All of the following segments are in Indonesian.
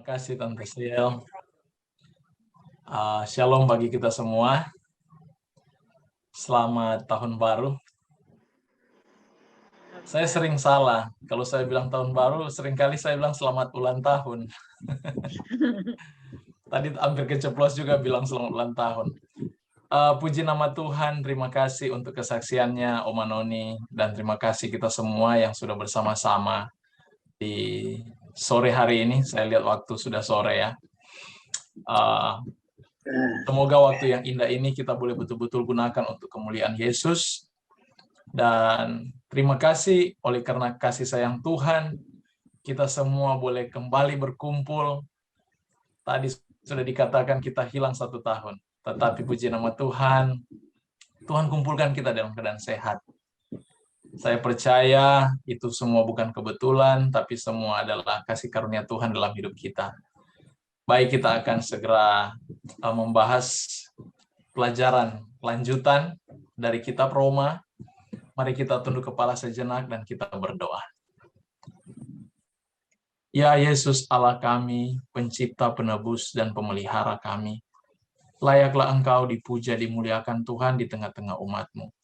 Terima kasih Tante Sil. Shalom bagi kita semua. Selamat tahun baru. Saya sering salah. Kalau saya bilang tahun baru, seringkali saya bilang selamat ulang tahun. Tadi hampir keceplos juga bilang selamat ulang tahun. Puji nama Tuhan, terima kasih untuk kesaksiannya Oma Noni, dan terima kasih kita semua yang sudah bersama-sama di sore hari ini. Saya lihat waktu sudah sore ya. Semoga waktu yang indah ini kita boleh betul-betul gunakan untuk kemuliaan Yesus. Dan terima kasih oleh karena kasih sayang Tuhan, kita semua boleh kembali berkumpul. Tadi sudah dikatakan kita hilang 1 tahun. Tetapi puji nama Tuhan, Tuhan kumpulkan kita dalam keadaan sehat. Saya percaya itu semua bukan kebetulan, tapi semua adalah kasih karunia Tuhan dalam hidup kita. Baik, kita akan segera membahas pelajaran lanjutan dari kitab Roma. Mari kita tunduk kepala sejenak dan kita berdoa. Ya Yesus Allah kami, pencipta, penebus, dan pemelihara kami. Layaklah Engkau dipuja, dimuliakan Tuhan di tengah-tengah umat-Mu.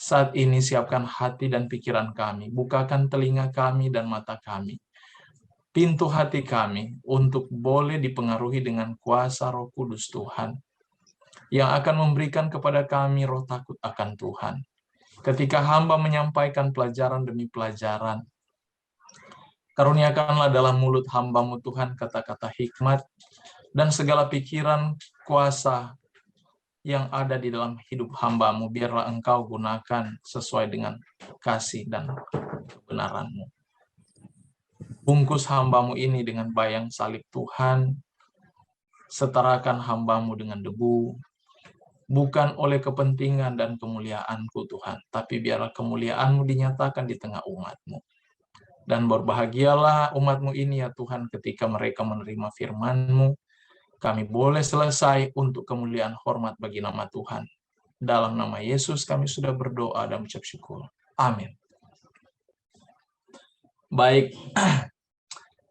Saat ini siapkan hati dan pikiran kami, bukakan telinga kami dan mata kami, pintu hati kami untuk boleh dipengaruhi dengan kuasa Roh Kudus Tuhan, yang akan memberikan kepada kami roh takut akan Tuhan. Ketika hamba menyampaikan pelajaran demi pelajaran, karuniakanlah dalam mulut hamba-Mu Tuhan kata-kata hikmat dan segala pikiran kuasa yang ada di dalam hidup hamba-Mu, biarlah Engkau gunakan sesuai dengan kasih dan kebenaran-Mu. Bungkus hamba-Mu ini dengan bayang salib Tuhan, setarakan hamba-Mu dengan debu, bukan oleh kepentingan dan kemuliaan-Ku Tuhan, tapi biarlah kemuliaan-Mu dinyatakan di tengah umat-Mu. Dan berbahagialah umat-Mu ini ya Tuhan, ketika mereka menerima firman-Mu, kami boleh selesai untuk kemuliaan hormat bagi nama Tuhan. Dalam nama Yesus kami sudah berdoa dan mengucap syukur. Amin. Baik,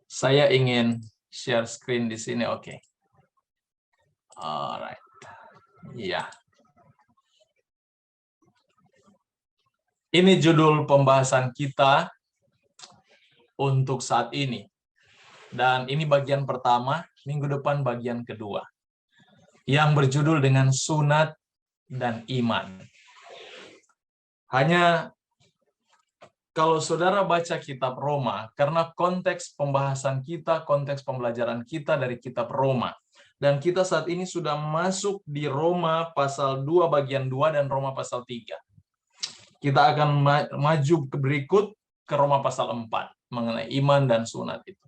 saya ingin share screen di sini. Oke. Alright. Iya. Ini judul pembahasan kita untuk saat ini. Dan ini bagian pertama, minggu depan bagian kedua. Yang berjudul dengan sunat dan iman. Hanya kalau saudara baca kitab Roma, karena konteks pembahasan kita, konteks pembelajaran kita dari kitab Roma, dan kita saat ini sudah masuk di Roma pasal 2 bagian 2 dan Roma pasal 3. Kita akan maju ke berikut ke Roma pasal 4 mengenai iman dan sunat itu.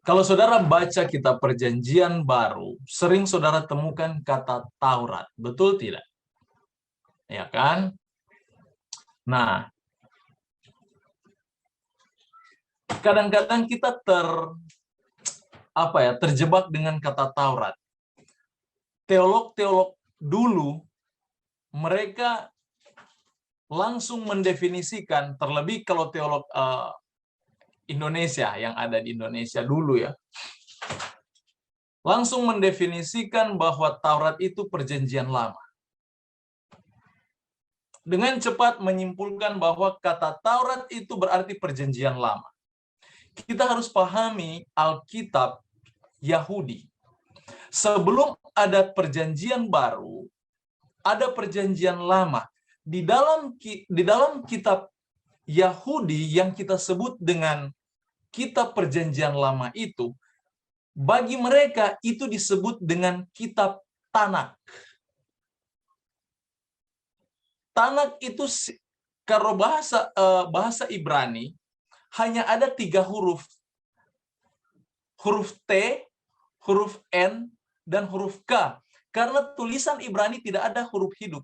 Kalau saudara baca kitab Perjanjian Baru, sering saudara temukan kata Taurat, betul tidak? Ya kan? Nah, kadang-kadang kita terjebak dengan kata Taurat. Teolog-teolog dulu mereka langsung mendefinisikan, terlebih kalau teolog Indonesia yang ada di Indonesia dulu ya, langsung mendefinisikan bahwa Taurat itu perjanjian lama. Dengan cepat menyimpulkan bahwa kata Taurat itu berarti perjanjian lama. Kita harus pahami Alkitab Yahudi. Sebelum ada perjanjian baru, ada perjanjian lama. Di dalam kitab Yahudi yang kita sebut dengan kitab perjanjian lama itu, bagi mereka itu disebut dengan kitab Tanak. Tanak itu kalau bahasa Ibrani hanya ada 3 huruf. Huruf T, huruf N, dan huruf K. Karena tulisan Ibrani tidak ada huruf hidup.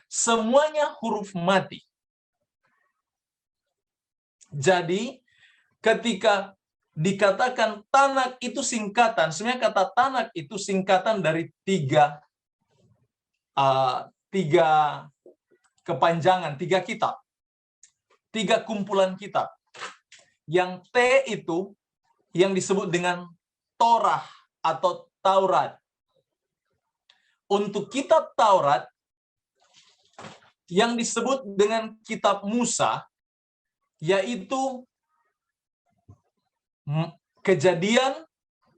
Semuanya huruf mati. Jadi, ketika dikatakan Tanak itu singkatan, sebenarnya kata Tanak itu singkatan dari 3 kepanjangan, 3 kitab. 3 kumpulan kitab. Yang T itu yang disebut dengan Torah atau Taurat. Untuk kitab Taurat yang disebut dengan kitab Musa, yaitu Kejadian,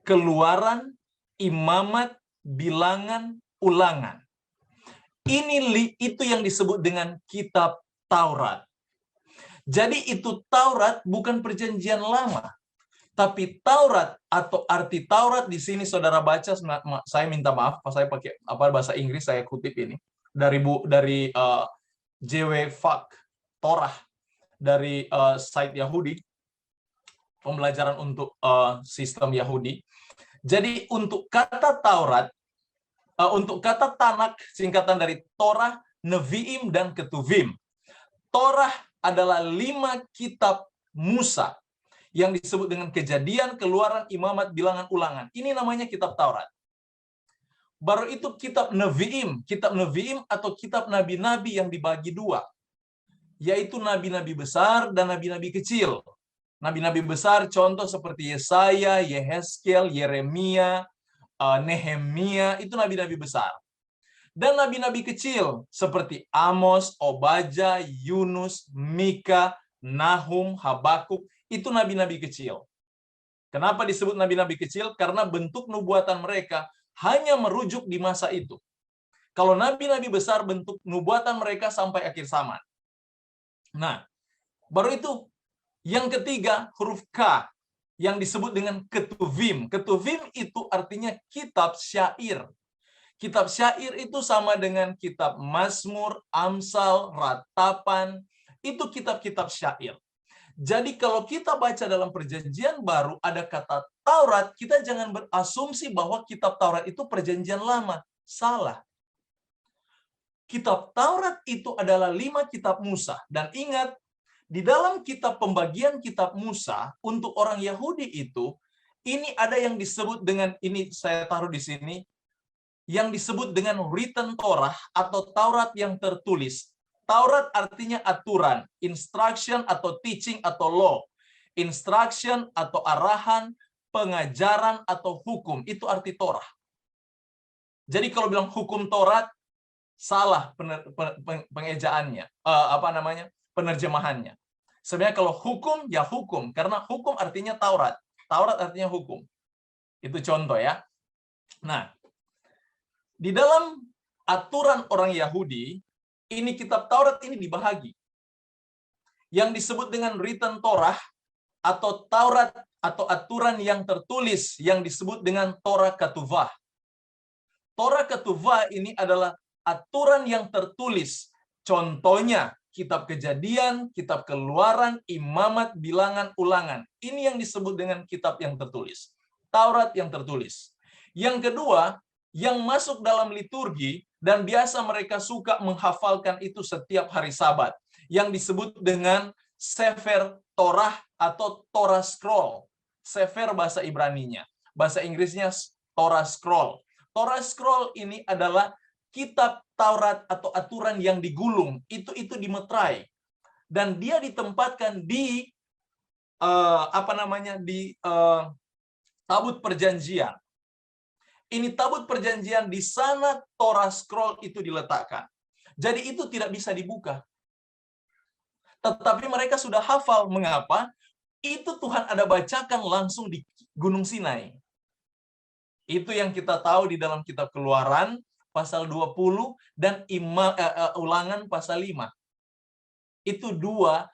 Keluaran, Imamat, Bilangan, Ulangan. Itu yang disebut dengan kitab Taurat. Jadi itu Taurat bukan perjanjian lama. Tapi Taurat atau arti Taurat di sini saudara baca, saya minta maaf, saya pakai bahasa Inggris, saya kutip ini dari J.W. Fak Torah dari site Yahudi, pembelajaran untuk sistem Yahudi. Jadi untuk kata Taurat, untuk kata Tanak, singkatan dari Torah, Neviim, dan Ketuvim. Torah adalah 5 kitab Musa yang disebut dengan Kejadian, Keluaran, Imamat, Bilangan, Ulangan. Ini namanya kitab Taurat. Baru itu kitab Neviim atau kitab nabi-nabi yang dibagi 2, yaitu nabi-nabi besar dan nabi-nabi kecil. Nabi-nabi besar contoh seperti Yesaya, Yehezkiel, Yeremia, Nehemia, itu nabi-nabi besar. Dan nabi-nabi kecil seperti Amos, Obadja, Yunus, Mika, Nahum, Habakuk, itu nabi-nabi kecil. Kenapa disebut nabi-nabi kecil? Karena bentuk nubuatan mereka hanya merujuk di masa itu. Kalau nabi-nabi besar, bentuk nubuatan mereka sampai akhir zaman. Nah, baru itu yang ketiga, huruf K, yang disebut dengan Ketuvim. Ketuvim itu artinya kitab syair. Kitab syair itu sama dengan kitab Mazmur, Amsal, Ratapan. Itu kitab-kitab syair. Jadi kalau kita baca dalam perjanjian baru ada kata Taurat, kita jangan berasumsi bahwa kitab Taurat itu perjanjian lama. Salah. Kitab Taurat itu adalah 5 kitab Musa. Dan ingat, di dalam kitab pembagian kitab Musa untuk orang Yahudi itu, ini ada yang disebut dengan, ini saya taruh di sini, yang disebut dengan written Torah atau Taurat yang tertulis. Taurat artinya aturan, instruction atau teaching atau law. Instruction atau arahan, pengajaran atau hukum, itu arti Torah. Jadi kalau bilang hukum Taurat, salah pengejaannya, penerjemahannya. Sebenarnya kalau hukum, ya hukum. Karena hukum artinya Taurat. Taurat artinya hukum. Itu contoh ya. Nah, di dalam aturan orang Yahudi, ini kitab Taurat ini dibahagi. Yang disebut dengan written Torah, atau Taurat, atau aturan yang tertulis, yang disebut dengan Torah Ketuvah. Torah Ketuvah ini adalah aturan yang tertulis. Contohnya, kitab Kejadian, kitab Keluaran, Imamat, Bilangan, Ulangan. Ini yang disebut dengan kitab yang tertulis. Taurat yang tertulis. Yang kedua, yang masuk dalam liturgi, dan biasa mereka suka menghafalkan itu setiap hari Sabat, yang disebut dengan Sefer Torah atau Torah Scroll. Sefer bahasa Ibraninya. Bahasa Inggrisnya Torah Scroll. Torah Scroll ini adalah kitab Taurat atau aturan yang digulung, itu dimeterai, dan dia ditempatkan di tabut perjanjian. Ini tabut perjanjian, di sana Torah Scroll itu diletakkan. Jadi itu tidak bisa dibuka. Tetapi mereka sudah hafal. Mengapa? Itu Tuhan ada bacakan langsung di Gunung Sinai. Itu yang kita tahu di dalam kitab Keluaran pasal 20 dan Ulangan pasal 5. Itu 2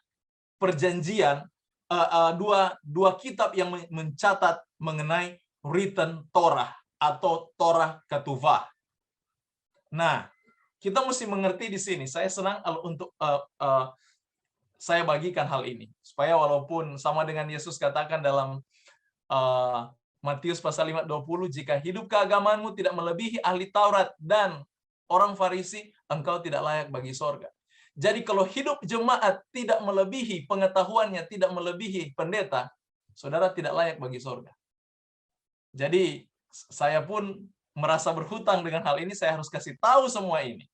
perjanjian, dua kitab yang mencatat mengenai written Torah atau Torah Ketuvah. Nah, kita mesti mengerti di sini. Saya senang untuk saya bagikan hal ini, supaya walaupun sama dengan Yesus katakan dalam Matius pasal 5:20, jika hidup keagamaanmu tidak melebihi ahli Taurat dan orang Farisi, engkau tidak layak bagi sorga. Jadi kalau hidup jemaat tidak melebihi pengetahuannya, tidak melebihi pendeta, saudara tidak layak bagi sorga. Jadi saya pun merasa berhutang dengan hal ini, saya harus kasih tahu semua ini,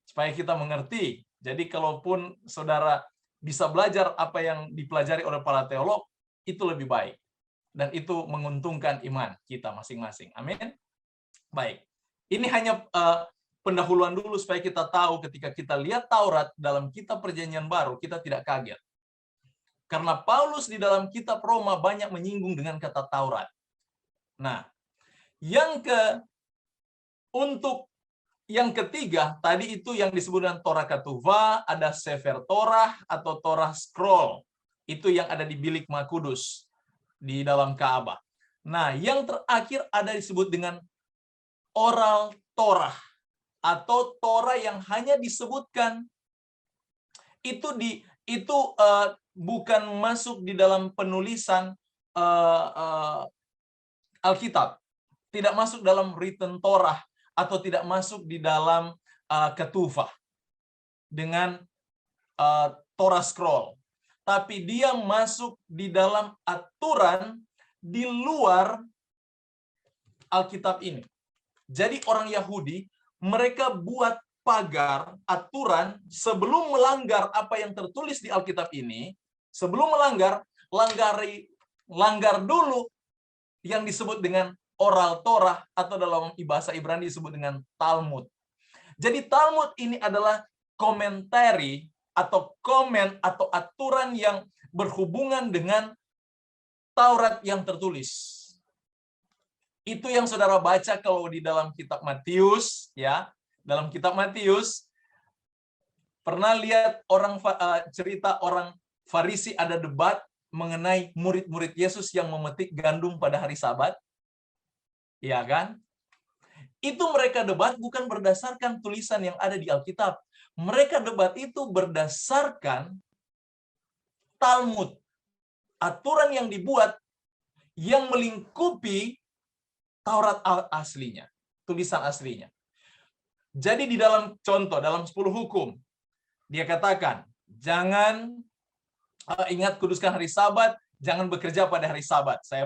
supaya kita mengerti. Jadi kalaupun saudara bisa belajar apa yang dipelajari oleh para teolog, itu lebih baik. dan itu menguntungkan iman kita masing-masing. Amin. Baik. Ini hanya pendahuluan dulu supaya kita tahu ketika kita lihat Taurat dalam kitab Perjanjian Baru, kita tidak kaget. Karena Paulus di dalam kitab Roma banyak menyinggung dengan kata Taurat. Nah, untuk yang ketiga, tadi itu yang disebut dengan Torah Ketuvah, ada Sefer Torah atau Torah Scroll. Itu yang ada di bilik Makudus di dalam Ka'bah. Nah, yang terakhir ada disebut dengan Oral Torah atau Torah yang hanya disebutkan itu bukan masuk di dalam penulisan Alkitab, tidak masuk dalam written Torah atau tidak masuk di dalam Ketuvah dengan Torah Scroll. Tapi dia masuk di dalam aturan di luar Alkitab ini. Jadi orang Yahudi, mereka buat pagar, aturan, sebelum melanggar apa yang tertulis di Alkitab ini, sebelum melanggar, langgar dulu yang disebut dengan Oral Torah, atau dalam bahasa Ibrani disebut dengan Talmud. Jadi Talmud ini adalah komentari, atau komen atau aturan yang berhubungan dengan Taurat yang tertulis. Itu yang saudara baca kalau di dalam kitab Matius, ya. Dalam kitab Matius pernah lihat cerita orang Farisi ada debat mengenai murid-murid Yesus yang memetik gandum pada hari Sabat. Ya kan? Itu mereka debat bukan berdasarkan tulisan yang ada di Alkitab. Mereka debat itu berdasarkan Talmud. Aturan yang dibuat yang melingkupi Taurat aslinya, tulisan aslinya. Jadi di dalam contoh, dalam 10 hukum, dia katakan, jangan ingat kuduskan hari Sabat, jangan bekerja pada hari Sabat. Saya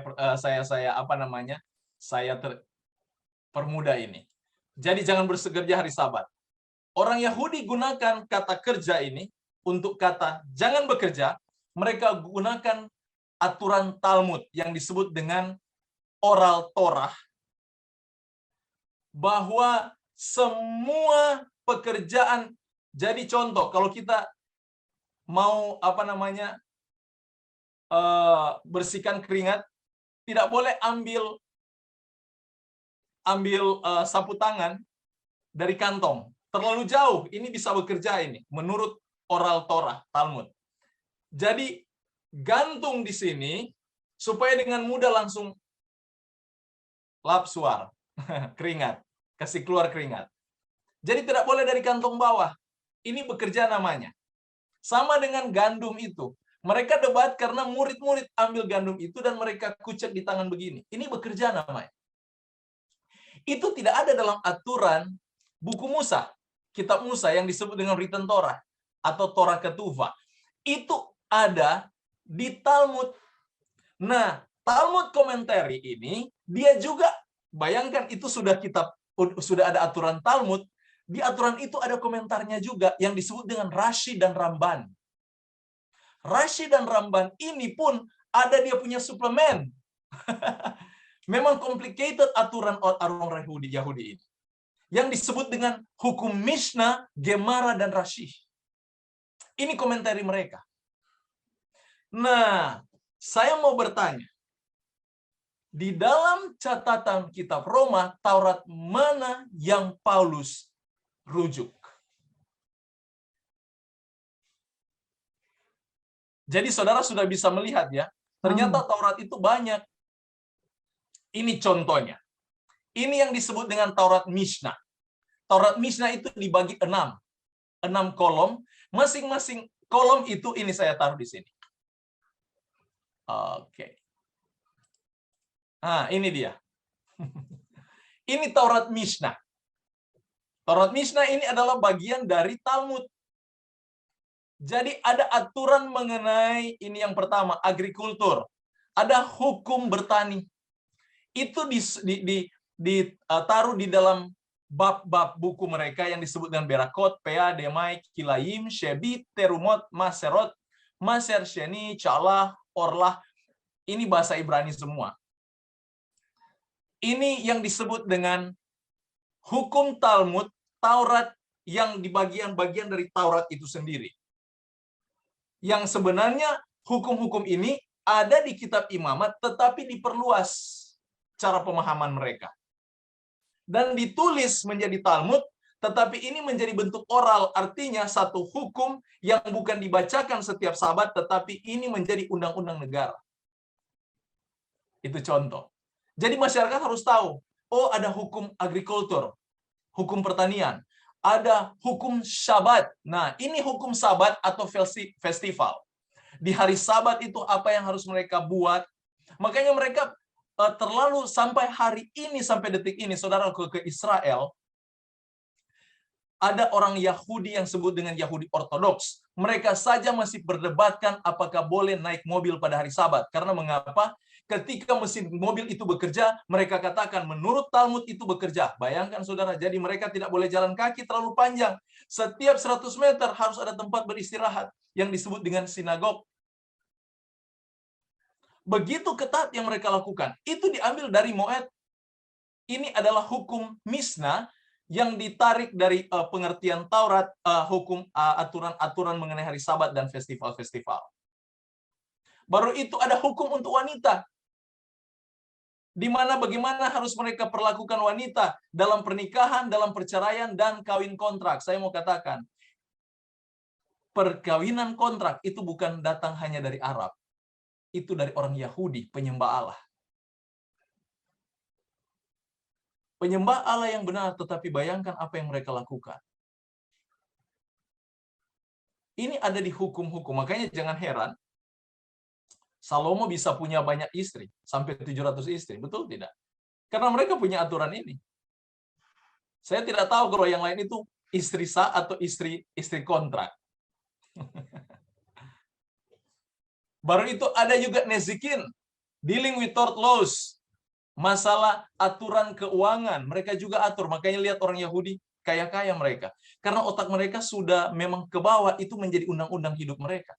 permudah ini. Jadi jangan bekerja hari Sabat. Orang Yahudi gunakan kata kerja ini untuk kata jangan bekerja, mereka gunakan aturan Talmud yang disebut dengan Oral Torah, bahwa semua pekerjaan, jadi contoh, kalau kita mau bersihkan keringat, tidak boleh ambil sapu tangan dari kantong. Terlalu jauh, ini bisa bekerja ini, menurut Oral Torah, Talmud. Jadi, gantung di sini, supaya dengan mudah langsung lap suar, keringat, kasih keluar keringat. Jadi tidak boleh dari kantong bawah. Ini bekerja namanya. Sama dengan gandum itu. Mereka debat karena murid-murid ambil gandum itu dan mereka kucek di tangan begini. Ini bekerja namanya. Itu tidak ada dalam aturan buku Musa. Kitab Musa yang disebut dengan written Torah atau Torah Ketuvah. Itu ada di Talmud. Nah, Talmud komentari ini dia juga bayangkan itu sudah ada aturan Talmud, di aturan itu ada komentarnya juga yang disebut dengan Rashi dan Ramban. Rashi dan Ramban ini pun ada dia punya suplemen. Memang complicated aturan orang Yahudi ini. Yang disebut dengan hukum Mishnah, Gemara, dan Rashi. Ini komentari mereka. Nah, saya mau bertanya. Di dalam catatan kitab Roma, Taurat mana yang Paulus rujuk? Jadi saudara sudah bisa melihat ya, ternyata Taurat itu banyak. Ini contohnya. Ini yang disebut dengan Taurat Mishnah. Taurat Mishnah itu dibagi 6 kolom. Masing-masing kolom itu ini saya taruh di sini. Oke. Nah, ini dia. Ini Taurat Mishnah. Taurat Mishnah ini adalah bagian dari Talmud. Jadi ada aturan mengenai ini yang pertama, agrikultur. Ada hukum bertani. Itu ditaruh di dalam bab-bab buku mereka yang disebut dengan Berakot, Pea, Demai, Kilayim, Shebit, Terumot, Maserot, Maser Sheni, Calah, Orlah. Ini bahasa Ibrani semua. Ini yang disebut dengan hukum Talmud, Taurat, yang di bagian-bagian dari Taurat itu sendiri. Yang sebenarnya hukum-hukum ini ada di kitab Imamat, tetapi diperluas cara pemahaman mereka. Dan ditulis menjadi Talmud, tetapi ini menjadi bentuk oral, artinya satu hukum yang bukan dibacakan setiap Sabat, tetapi ini menjadi undang-undang negara. Itu contoh. Jadi masyarakat harus tahu, oh ada hukum agrikultur, hukum pertanian, ada hukum Syabat. Nah, ini hukum Sabat atau festival. Di hari Sabat itu apa yang harus mereka buat. Makanya mereka terlalu sampai hari ini, sampai detik ini, saudara ke Israel, ada orang Yahudi yang sebut dengan Yahudi Ortodoks. Mereka saja masih berdebatkan apakah boleh naik mobil pada hari Sabat. Karena mengapa? Ketika mesin mobil itu bekerja, mereka katakan menurut Talmud itu bekerja. Bayangkan saudara, jadi mereka tidak boleh jalan kaki terlalu panjang. Setiap 100 meter harus ada tempat beristirahat yang disebut dengan sinagog. Begitu ketat yang mereka lakukan. Itu diambil dari Moed. Ini adalah hukum Mishnah yang ditarik dari pengertian Taurat, hukum aturan-aturan mengenai hari Sabat dan festival-festival. Baru itu ada hukum untuk wanita. Di mana bagaimana harus mereka perlakukan wanita dalam pernikahan, dalam perceraian, dan kawin kontrak. Saya mau katakan, perkawinan kontrak itu bukan datang hanya dari Arab. Itu dari orang Yahudi, penyembah Allah. Penyembah Allah yang benar, tetapi bayangkan apa yang mereka lakukan. Ini ada di hukum-hukum, makanya jangan heran, Salomo bisa punya banyak istri, sampai 700 istri, betul tidak? Karena mereka punya aturan ini. Saya tidak tahu kalau yang lain itu istri sah atau istri kontrak. Baru itu ada juga Nezikin, dealing with tort laws, masalah aturan keuangan, mereka juga atur. Makanya lihat orang Yahudi, kaya-kaya mereka. Karena otak mereka sudah memang ke bawah, itu menjadi undang-undang hidup mereka.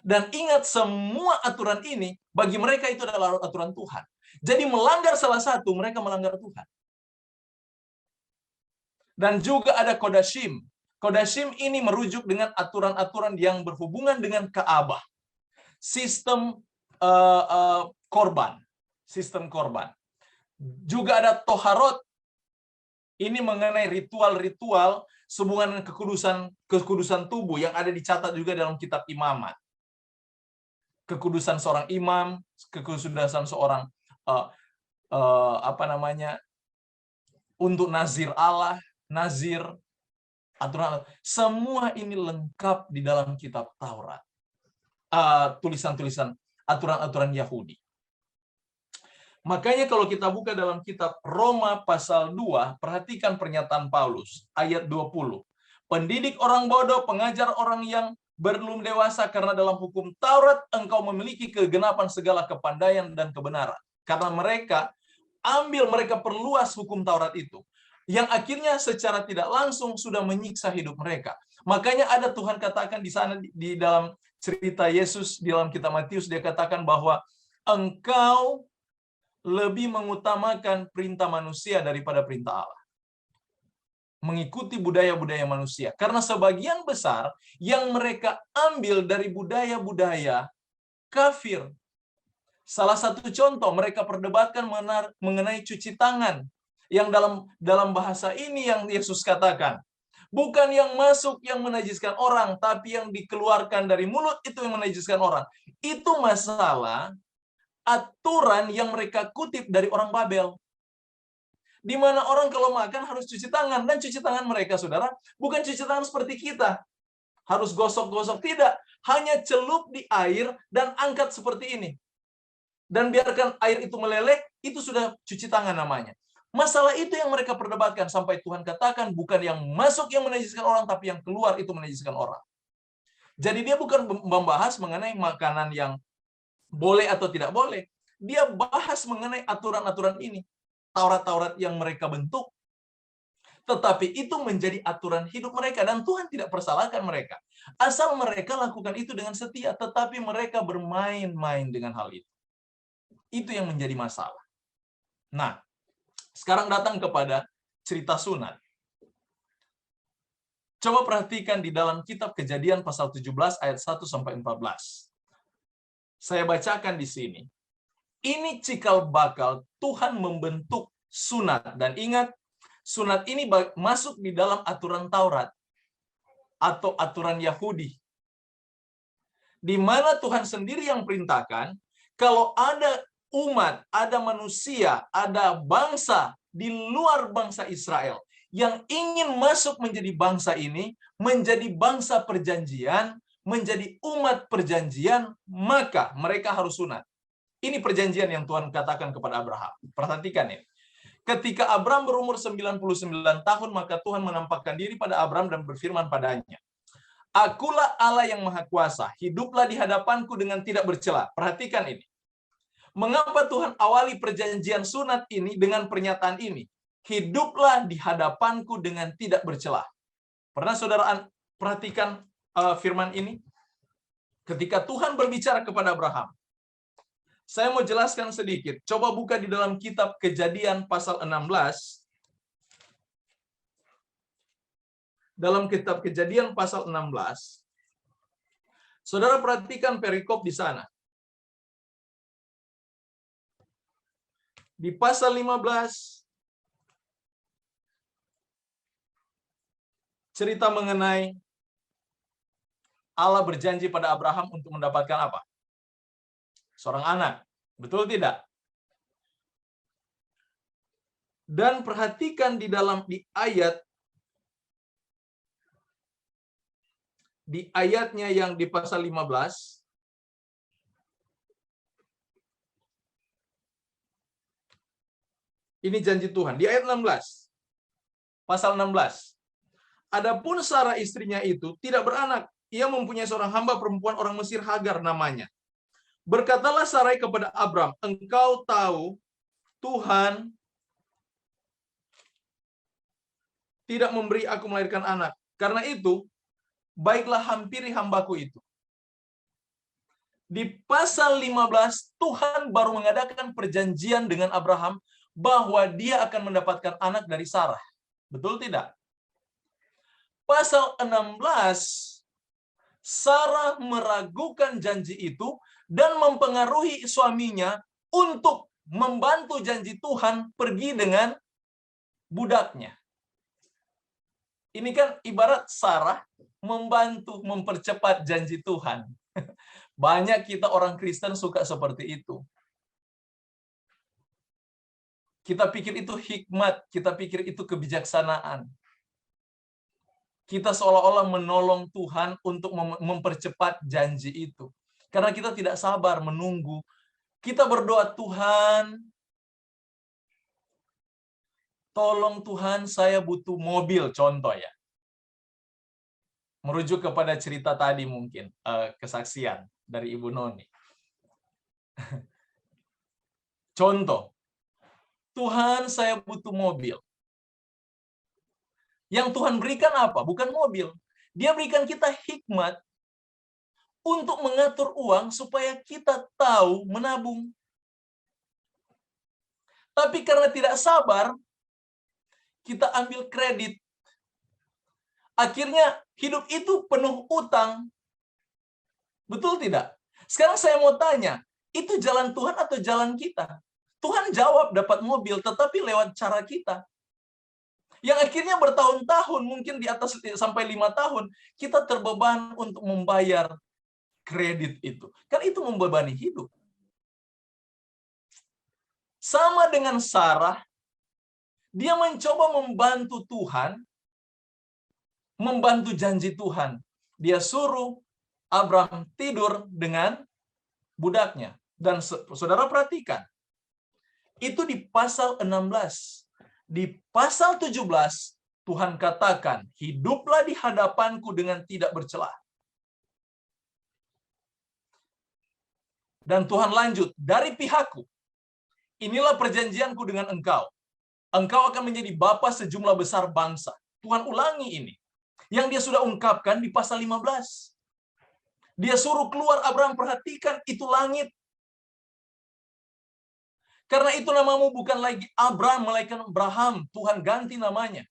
Dan ingat, semua aturan ini bagi mereka itu adalah aturan Tuhan. Jadi melanggar salah satu, mereka melanggar Tuhan. Dan juga ada Kodashim. Kodashim ini merujuk dengan aturan-aturan yang berhubungan dengan Ka'bah. Sistem korban. Sistem korban. Juga ada Toharot. Ini mengenai ritual-ritual sehubungan dengan kekudusan tubuh yang ada dicatat juga dalam kitab Imamat. Kekudusan seorang imam, kekudusan seorang untuk nazir Allah, nazir, aturan, semua ini lengkap di dalam kitab Taurat. Tulisan-tulisan, aturan-aturan Yahudi. Makanya kalau kita buka dalam kitab Roma pasal 2, perhatikan pernyataan Paulus, ayat 20. Pendidik orang bodoh, pengajar orang yang belum dewasa, karena dalam hukum Taurat engkau memiliki kegenapan segala kepandaian dan kebenaran. Karena mereka perluas hukum Taurat itu, yang akhirnya secara tidak langsung sudah menyiksa hidup mereka. Makanya ada Tuhan katakan di sana, di dalam cerita Yesus di dalam kitab Matius, dia katakan bahwa engkau lebih mengutamakan perintah manusia daripada perintah Allah. Mengikuti budaya-budaya manusia. Karena sebagian besar yang mereka ambil dari budaya-budaya kafir. Salah satu contoh, mereka perdebatkan mengenai cuci tangan. Yang dalam bahasa ini yang Yesus katakan, bukan yang masuk yang menajiskan orang, tapi yang dikeluarkan dari mulut itu yang menajiskan orang. Itu masalah aturan yang mereka kutip dari orang Babel. Di mana orang kalau makan harus cuci tangan. Dan cuci tangan mereka, saudara, bukan cuci tangan seperti kita. Harus gosok-gosok. Tidak. Hanya celup di air dan angkat seperti ini. Dan biarkan air itu meleleh, itu sudah cuci tangan namanya. Masalah itu yang mereka perdebatkan. Sampai Tuhan katakan, bukan yang masuk yang menajiskan orang, tapi yang keluar itu menajiskan orang. Jadi dia bukan membahas mengenai makanan yang boleh atau tidak boleh. Dia bahas mengenai aturan-aturan ini. Taurat-Taurat yang mereka bentuk. Tetapi itu menjadi aturan hidup mereka dan Tuhan tidak persalahkan mereka. Asal mereka lakukan itu dengan setia, tetapi mereka bermain-main dengan hal itu. Itu yang menjadi masalah. Nah, sekarang datang kepada cerita sunat. Coba perhatikan di dalam kitab Kejadian pasal 17 ayat 1 sampai 14. Saya bacakan di sini. Ini cikal bakal Tuhan membentuk sunat. Dan ingat, sunat ini masuk di dalam aturan Taurat atau aturan Yahudi. Di mana Tuhan sendiri yang perintahkan, kalau ada umat, ada manusia, ada bangsa di luar bangsa Israel yang ingin masuk menjadi bangsa ini, menjadi bangsa perjanjian, menjadi umat perjanjian, maka mereka harus sunat. Ini perjanjian yang Tuhan katakan kepada Abraham. Perhatikan ini. Ketika Abraham berumur 99 tahun, maka Tuhan menampakkan diri pada Abraham dan berfirman padanya, Akulah Allah yang Maha Kuasa, hiduplah di hadapanku dengan tidak bercela. Perhatikan ini. Mengapa Tuhan awali perjanjian sunat ini dengan pernyataan ini? Hiduplah di hadapanku dengan tidak bercela. Pernah saudara perhatikan firman ini? Ketika Tuhan berbicara kepada Abraham, saya mau jelaskan sedikit. Coba buka di dalam kitab Kejadian pasal 16. Dalam kitab Kejadian pasal 16, saudara perhatikan perikop di sana. Di pasal 15, cerita mengenai Allah berjanji pada Abraham untuk mendapatkan apa? Seorang anak. Betul tidak? Dan perhatikan di dalam di ayatnya yang di pasal 15, ini janji Tuhan. Di ayat 16, pasal 16. Adapun Sarah istrinya itu tidak beranak. Ia mempunyai seorang hamba perempuan orang Mesir, Hagar namanya. Berkatalah Sarai kepada Abram, engkau tahu Tuhan tidak memberi aku melahirkan anak. Karena itu, baiklah hampiri hambaku itu. Di pasal 15, Tuhan baru mengadakan perjanjian dengan Abraham bahwa dia akan mendapatkan anak dari Sarah. Betul tidak? Pasal 16, Sarah meragukan janji itu dan mempengaruhi suaminya untuk membantu janji Tuhan pergi dengan budaknya. Ini kan ibarat Sarah membantu mempercepat janji Tuhan. Banyak kita orang Kristen suka seperti itu. Kita pikir itu hikmat, kita pikir itu kebijaksanaan. Kita seolah-olah menolong Tuhan untuk mempercepat janji itu. Karena kita tidak sabar menunggu. Kita berdoa, Tuhan, tolong Tuhan, saya butuh mobil, contoh ya. Merujuk kepada cerita tadi mungkin, kesaksian dari Ibu Noni. Contoh, Tuhan, saya butuh mobil. Yang Tuhan berikan apa? Bukan mobil. Dia berikan kita hikmat untuk mengatur uang supaya kita tahu menabung. Tapi karena tidak sabar, kita ambil kredit. Akhirnya hidup itu penuh utang. Betul tidak? Sekarang saya mau tanya, itu jalan Tuhan atau jalan kita? Tuhan jawab dapat mobil, tetapi lewat cara kita. Yang akhirnya bertahun-tahun, mungkin di atas sampai 5 tahun, kita terbeban untuk membayar kredit itu. Kan itu membebani hidup. Sama dengan Sarah, dia mencoba membantu Tuhan, membantu janji Tuhan. Dia suruh Abraham tidur dengan budaknya. Dan saudara perhatikan, itu di pasal 16. Di pasal 17, Tuhan katakan, hiduplah di hadapanku dengan tidak bercela. Dan Tuhan lanjut, dari pihakku, inilah perjanjianku dengan engkau. engkau akan menjadi bapa sejumlah besar bangsa. Tuhan ulangi ini. Yang dia sudah ungkapkan di pasal 15. Dia suruh keluar Abraham, perhatikan itu langit. Karena itu namamu bukan lagi Abraham, melainkan Abraham. Tuhan ganti namanya.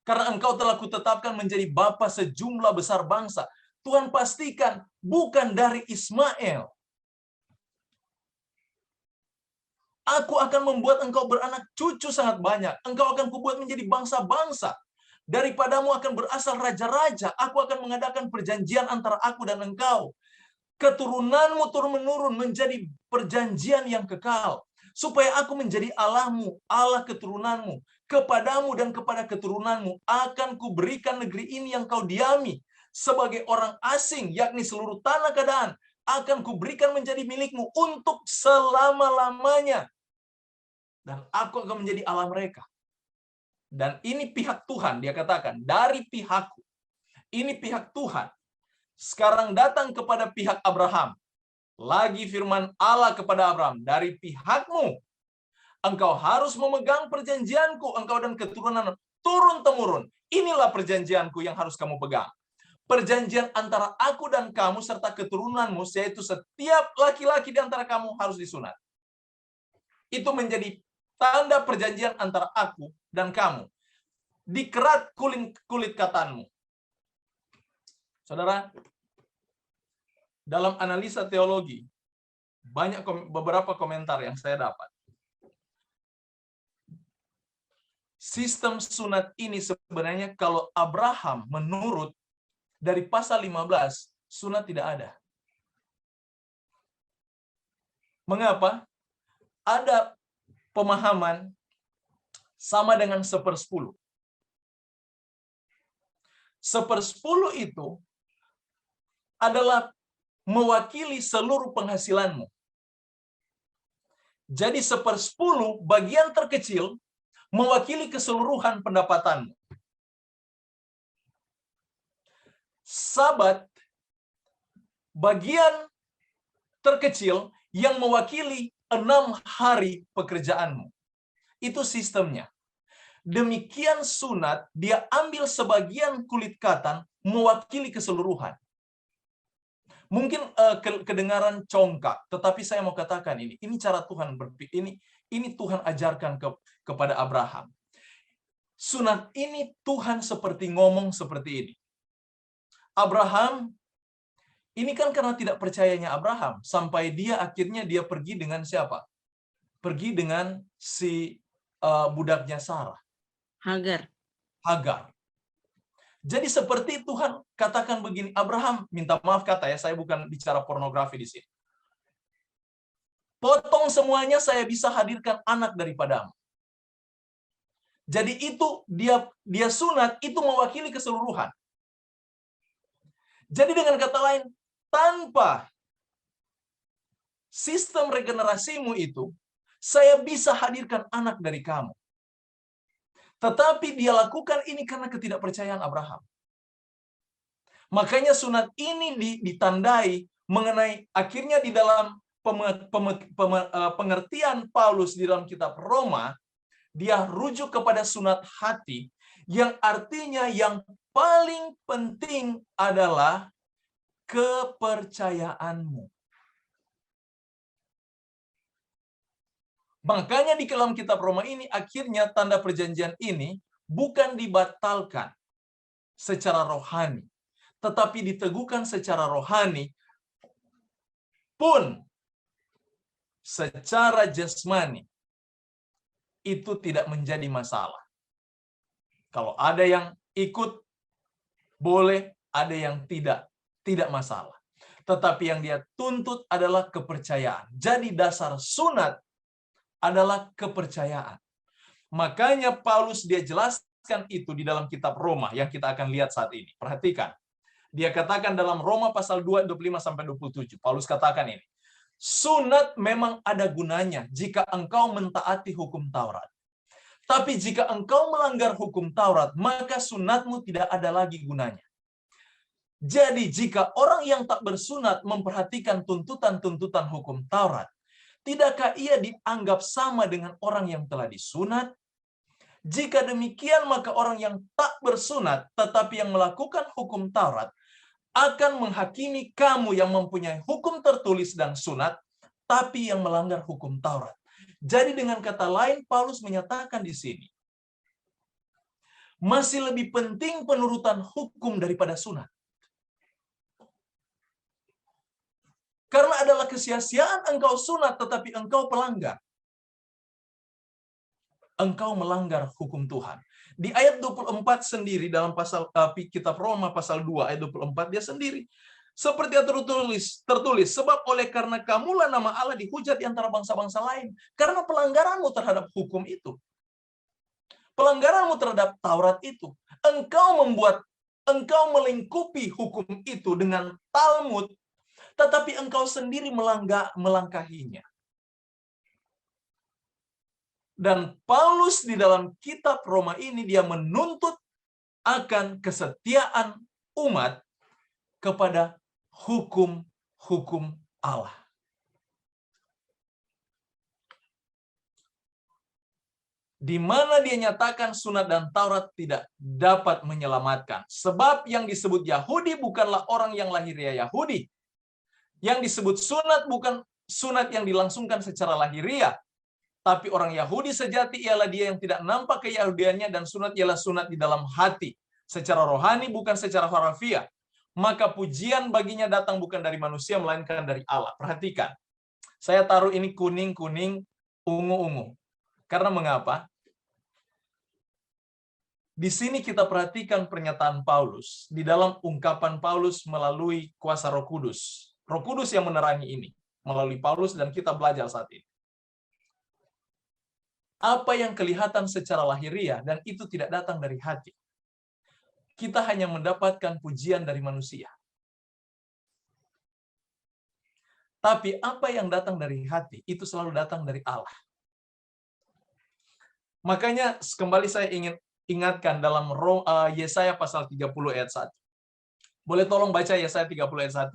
Karena engkau telah kutetapkan menjadi bapa sejumlah besar bangsa. Tuhan pastikan bukan dari Ismail. Aku akan membuat engkau beranak cucu sangat banyak. Engkau akan kubuat menjadi bangsa-bangsa. Daripadamu akan berasal raja-raja. Aku akan mengadakan perjanjian antara aku dan engkau. Keturunanmu turun-menurun menjadi perjanjian yang kekal. Supaya aku menjadi Allahmu, Allah keturunanmu. Kepadamu dan kepada keturunanmu akan kuberikan negeri ini yang kau diami. Sebagai orang asing, yakni seluruh tanah Kanaan, akan kuberikan menjadi milikmu untuk selama-lamanya. Dan aku akan menjadi Allah mereka. Dan ini pihak Tuhan, dia katakan, dari pihakku. Ini pihak Tuhan. Sekarang datang kepada pihak Abraham. Lagi firman Allah kepada Abraham, dari pihakmu, engkau harus memegang perjanjianku, engkau dan keturunan turun-temurun. Inilah perjanjianku yang harus kamu pegang. Perjanjian antara aku dan kamu serta keturunanmu, yaitu setiap laki-laki di antara kamu harus disunat. Itu menjadi tanda perjanjian antara aku dan kamu. Dikerat kulit katanmu. Saudara, dalam analisa teologi, beberapa komentar yang saya dapat. Sistem sunat ini sebenarnya kalau Abraham menurut dari pasal 15, sunat tidak ada. Mengapa? Ada pemahaman sama dengan 1/10. 1/10 itu adalah mewakili seluruh penghasilanmu. Jadi 1/10 bagian terkecil mewakili keseluruhan pendapatanmu. Sabat bagian terkecil yang mewakili 6 hari pekerjaanmu. Itu sistemnya. Demikian sunat, dia ambil sebagian kulit katan mewakili keseluruhan. Mungkin kedengaran congkak, tetapi saya mau katakan ini cara Tuhan berpikir, ini Tuhan ajarkan kepada Abraham. Sunat ini Tuhan seperti ngomong seperti ini. Abraham, ini kan karena tidak percayanya Abraham, sampai akhirnya dia pergi dengan siapa? Pergi dengan si budaknya Sarah. Hagar. Jadi seperti Tuhan katakan begini, Abraham, minta maaf kata ya, saya bukan bicara pornografi di sini. Potong semuanya, saya bisa hadirkan anak daripadamu. Jadi itu dia sunat, itu mewakili keseluruhan. Jadi dengan kata lain, tanpa sistem regenerasimu itu, saya bisa hadirkan anak dari kamu. Tetapi dia lakukan ini karena ketidakpercayaan Abraham. Makanya sunat ini ditandai mengenai akhirnya di dalam pengertian Paulus di dalam kitab Roma, dia rujuk kepada sunat hati, yang artinya yang paling penting adalah kepercayaanmu. Makanya di dalam kitab Roma ini akhirnya tanda perjanjian ini bukan dibatalkan secara rohani, tetapi diteguhkan secara rohani pun secara jasmani itu tidak menjadi masalah. Kalau ada yang ikut boleh, ada yang tidak masalah. Tetapi yang dia tuntut adalah kepercayaan. Jadi dasar sunat adalah kepercayaan. Makanya Paulus dia jelaskan itu di dalam kitab Roma yang kita akan lihat saat ini. Perhatikan. Dia katakan dalam Roma pasal 2, 25-27. Paulus katakan ini. Sunat memang ada gunanya jika engkau mentaati hukum Taurat. Tapi jika engkau melanggar hukum Taurat, maka sunatmu tidak ada lagi gunanya. Jadi jika orang yang tak bersunat memperhatikan tuntutan-tuntutan hukum Taurat, tidakkah ia dianggap sama dengan orang yang telah disunat? Jika demikian, maka orang yang tak bersunat tetapi yang melakukan hukum Taurat akan menghakimi kamu yang mempunyai hukum tertulis dan sunat, tapi yang melanggar hukum Taurat. Jadi dengan kata lain, Paulus menyatakan di sini, masih lebih penting penurutan hukum daripada sunat. Karena adalah kesia-siaan engkau sunat, tetapi engkau pelanggar. Engkau melanggar hukum Tuhan. Di ayat 24 sendiri, dalam pasal kitab Roma pasal 2 ayat 24, dia sendiri. Seperti yang tertulis, sebab oleh karena kamulah nama Allah dihujat di antara bangsa-bangsa lain. Karena pelanggaranmu terhadap hukum itu. Pelanggaranmu terhadap Taurat itu. Engkau melingkupi hukum itu dengan Talmud, tetapi engkau sendiri melangkahinya. Dan Paulus di dalam kitab Roma ini, dia menuntut akan kesetiaan umat kepada hukum-hukum Allah. Di mana dia nyatakan sunat dan Taurat tidak dapat menyelamatkan. Sebab yang disebut Yahudi bukanlah orang yang lahiriah Yahudi. Yang disebut sunat bukan sunat yang dilangsungkan secara lahiriah. Tapi orang Yahudi sejati ialah dia yang tidak nampak keyahudiannya, dan sunat ialah sunat di dalam hati. Secara rohani bukan secara harafiah. Maka pujian baginya datang bukan dari manusia, melainkan dari Allah. Perhatikan. Saya taruh ini kuning-kuning, ungu-ungu. Karena mengapa? Di sini kita perhatikan pernyataan Paulus. Di dalam ungkapan Paulus melalui kuasa Roh Kudus. Roh Kudus yang menerangi ini. Melalui Paulus, dan kita belajar saat ini. Apa yang kelihatan secara lahiriah dan itu tidak datang dari hati. Kita hanya mendapatkan pujian dari manusia. Tapi apa yang datang dari hati itu selalu datang dari Allah. Makanya kembali saya ingin ingatkan dalam Yesaya pasal 30 ayat 1. Boleh tolong baca Yesaya 30 ayat 1?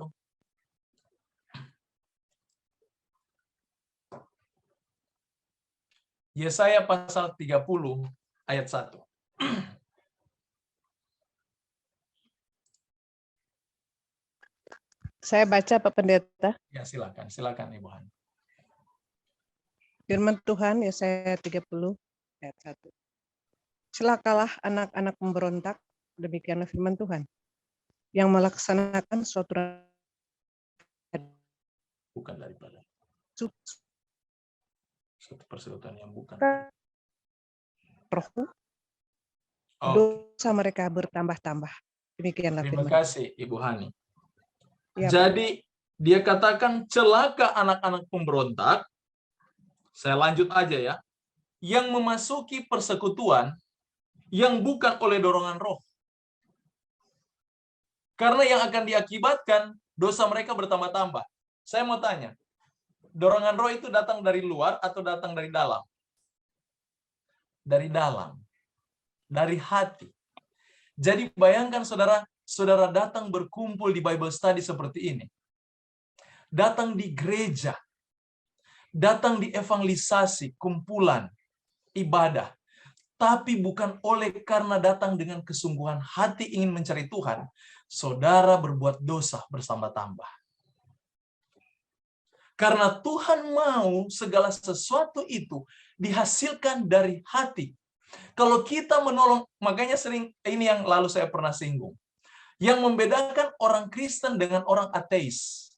Yesaya pasal 30 ayat 1. Saya baca Pak Pendeta. Ya, silakan Ibu Han. Firman Tuhan Yesaya 30 ayat 1. Celakalah anak-anak pemberontak, demikianlah firman Tuhan, yang melaksanakan suatu Bukan daripada suatu persekutuan yang bukan. rohku, dosa mereka bertambah-tambah. Demikianlah Terima firman. kasih Ibu Hani. Ya, jadi dia katakan celaka anak-anak pemberontak. Saya lanjut aja ya. Yang memasuki persekutuan yang bukan oleh dorongan roh. Karena yang akan diakibatkan dosa mereka bertambah-tambah. Saya mau tanya, dorongan roh itu datang dari luar atau datang dari dalam? Dari dalam. Dari hati. Jadi bayangkan saudara datang berkumpul di Bible study seperti ini. Datang di gereja. Datang di evangelisasi, kumpulan, ibadah. Tapi bukan oleh karena datang dengan kesungguhan hati ingin mencari Tuhan, saudara berbuat dosa bertambah-tambah. Karena Tuhan mau segala sesuatu itu dihasilkan dari hati. Kalau kita menolong, makanya sering, ini yang lalu saya pernah singgung. Yang membedakan orang Kristen dengan orang ateis.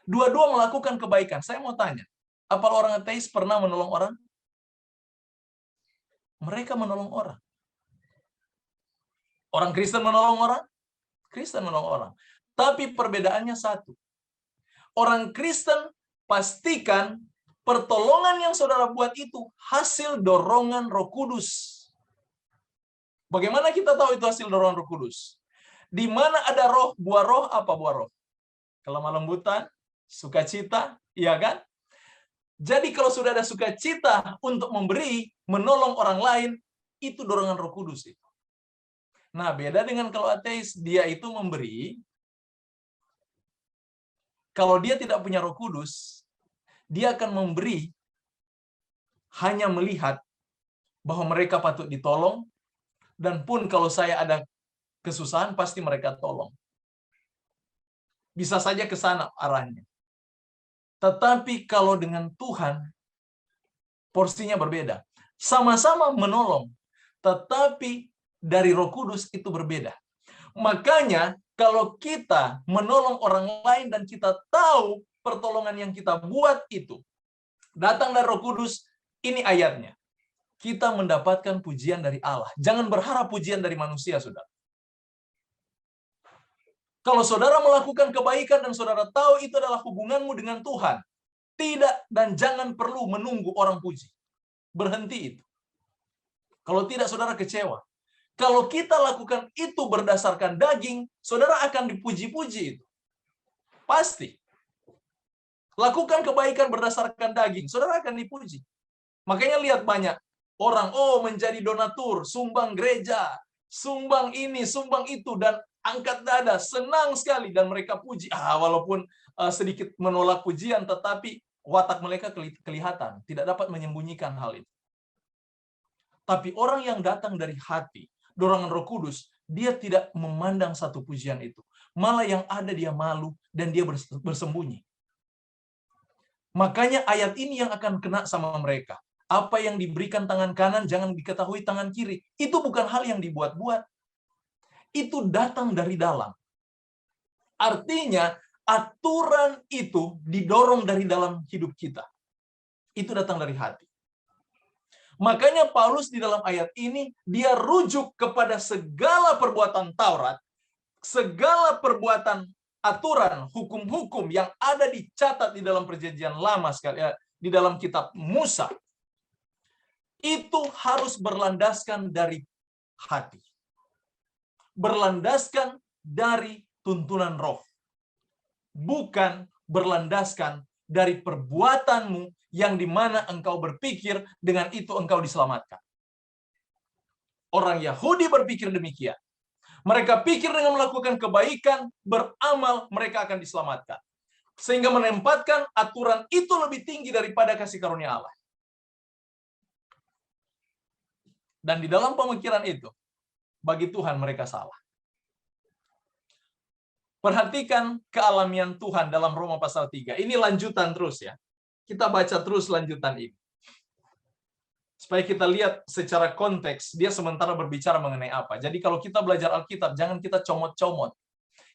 Dua-dua melakukan kebaikan. Saya mau tanya, apa orang ateis pernah menolong orang? Mereka menolong orang. Orang Kristen menolong orang? Kristen menolong orang. Tapi perbedaannya satu. Orang Kristen pastikan pertolongan yang saudara buat itu hasil dorongan Roh Kudus. Bagaimana kita tahu itu hasil dorongan Roh Kudus? Di mana ada roh, buah roh, apa buah roh? Kelemah lembutan, sukacita, iya kan? Jadi kalau sudah ada sukacita untuk memberi, menolong orang lain, itu dorongan Roh Kudus itu. Nah, beda dengan kalau ateis, dia itu memberi. Kalau dia tidak punya Roh Kudus, dia akan memberi hanya melihat bahwa mereka patut ditolong, dan pun kalau saya ada kesusahan, pasti mereka tolong. Bisa saja ke sana arahnya. Tetapi kalau dengan Tuhan, porsinya berbeda. Sama-sama menolong, tetapi dari Roh Kudus itu berbeda. Makanya, kalau kita menolong orang lain dan kita tahu pertolongan yang kita buat itu datang dari Roh Kudus, ini ayatnya. Kita mendapatkan pujian dari Allah. Jangan berharap pujian dari manusia, saudara. Kalau saudara melakukan kebaikan dan saudara tahu itu adalah hubunganmu dengan Tuhan, tidak dan jangan perlu menunggu orang puji. Berhenti itu. Kalau tidak, saudara kecewa. Kalau kita lakukan itu berdasarkan daging, saudara akan dipuji-puji itu. Pasti. Lakukan kebaikan berdasarkan daging, saudara akan dipuji. Makanya lihat banyak orang, menjadi donatur, sumbang gereja, sumbang ini, sumbang itu, dan angkat dada, senang sekali, dan mereka puji. Walaupun sedikit menolak pujian, tetapi watak mereka kelihatan, tidak dapat menyembunyikan hal itu. Tapi orang yang datang dari hati, dorongan Roh Kudus, dia tidak memandang satu pujian itu. Malah yang ada dia malu dan dia bersembunyi. Makanya ayat ini yang akan kena sama mereka. Apa yang diberikan tangan kanan jangan diketahui tangan kiri. Itu bukan hal yang dibuat-buat. Itu datang dari dalam. Artinya aturan itu didorong dari dalam hidup kita. Itu datang dari hati. Makanya Paulus di dalam ayat ini, dia rujuk kepada segala perbuatan Taurat, segala perbuatan aturan, hukum-hukum yang ada dicatat di dalam perjanjian lama sekali, di dalam kitab Musa, itu harus berlandaskan dari hati. Berlandaskan dari tuntunan roh. Bukan berlandaskan dari perbuatanmu yang dimana engkau berpikir dengan itu engkau diselamatkan. Orang Yahudi berpikir demikian. Mereka pikir dengan melakukan kebaikan, beramal, mereka akan diselamatkan. Sehingga menempatkan aturan itu lebih tinggi daripada kasih karunia Allah. Dan di dalam pemikiran itu, bagi Tuhan mereka salah. Perhatikan kealamian Tuhan dalam Roma pasal 3. Ini lanjutan terus ya. Kita baca terus lanjutan ini. Supaya kita lihat secara konteks, dia sementara berbicara mengenai apa. Jadi kalau kita belajar Alkitab, jangan kita comot-comot.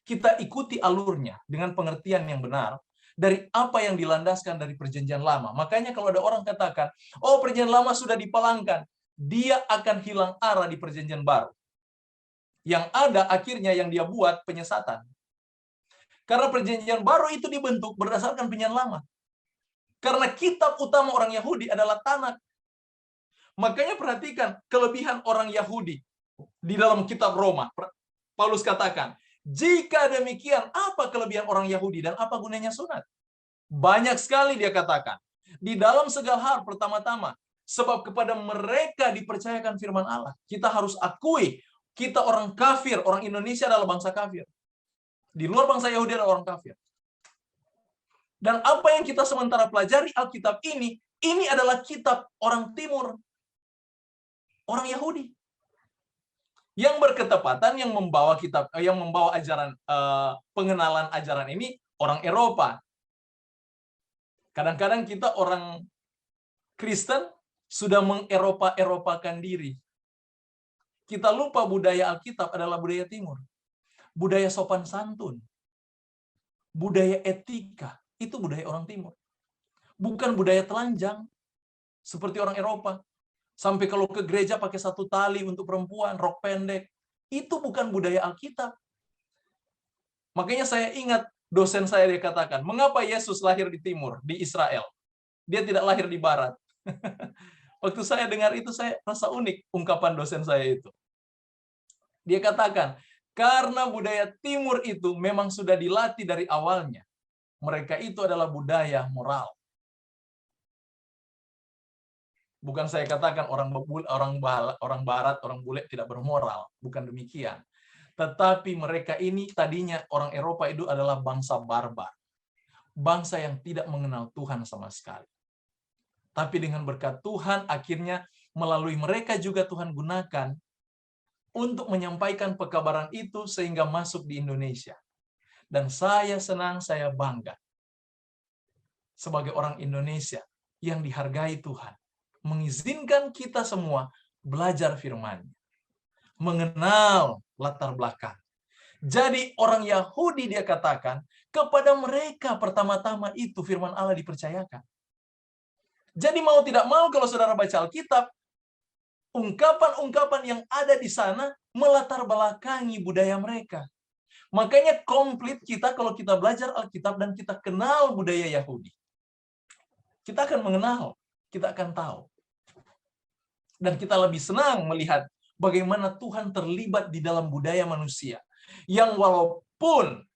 Kita ikuti alurnya dengan pengertian yang benar dari apa yang dilandaskan dari perjanjian lama. Makanya kalau ada orang katakan, perjanjian lama sudah dipalangkan, dia akan hilang arah di perjanjian baru. Yang ada akhirnya yang dia buat penyesatan. Karena perjanjian baru itu dibentuk berdasarkan perjanjian lama. Karena kitab utama orang Yahudi adalah Tanakh. Makanya perhatikan kelebihan orang Yahudi di dalam kitab Roma. Paulus katakan, jika demikian, apa kelebihan orang Yahudi dan apa gunanya sunat? Banyak sekali dia katakan. Di dalam segala hal, pertama-tama, sebab kepada mereka dipercayakan firman Allah. Kita harus akui, kita orang kafir, orang Indonesia adalah bangsa kafir. Di luar bangsa Yahudi adalah orang kafir. Dan apa yang kita sementara pelajari Alkitab ini adalah kitab orang Timur, orang Yahudi, yang berketepatan yang membawa ajaran pengenalan ajaran ini orang Eropa. Kadang-kadang kita orang Kristen sudah mengeropa-eropakan diri. Kita lupa budaya Alkitab adalah budaya Timur, budaya sopan santun, budaya etika. Itu budaya orang Timur. Bukan budaya telanjang seperti orang Eropa. Sampai kalau ke gereja pakai satu tali untuk perempuan, rok pendek. Itu bukan budaya Alkitab. Makanya saya ingat dosen saya dia katakan, mengapa Yesus lahir di Timur, di Israel? Dia tidak lahir di Barat. Waktu saya dengar itu, saya rasa unik ungkapan dosen saya itu. Dia katakan, karena budaya Timur itu memang sudah dilatih dari awalnya. Mereka itu adalah budaya moral. Bukan saya katakan orang Barat, orang bule tidak bermoral. Bukan demikian. Tetapi mereka ini tadinya orang Eropa itu adalah bangsa barbar. Bangsa yang tidak mengenal Tuhan sama sekali. Tapi dengan berkat Tuhan akhirnya melalui mereka juga Tuhan gunakan untuk menyampaikan pekabaran itu sehingga masuk di Indonesia. Dan saya senang, saya bangga sebagai orang Indonesia yang dihargai Tuhan, mengizinkan kita semua belajar firman-Nya, mengenal latar belakang. Jadi orang Yahudi dia katakan, kepada mereka pertama-tama itu firman Allah dipercayakan. Jadi mau tidak mau kalau saudara baca Alkitab, ungkapan-ungkapan yang ada di sana melatar belakangi budaya mereka. Makanya komplit kita kalau kita belajar Alkitab dan kita kenal budaya Yahudi. Kita akan mengenal, kita akan tahu. Dan kita lebih senang melihat bagaimana Tuhan terlibat di dalam budaya manusia. Yang walaupun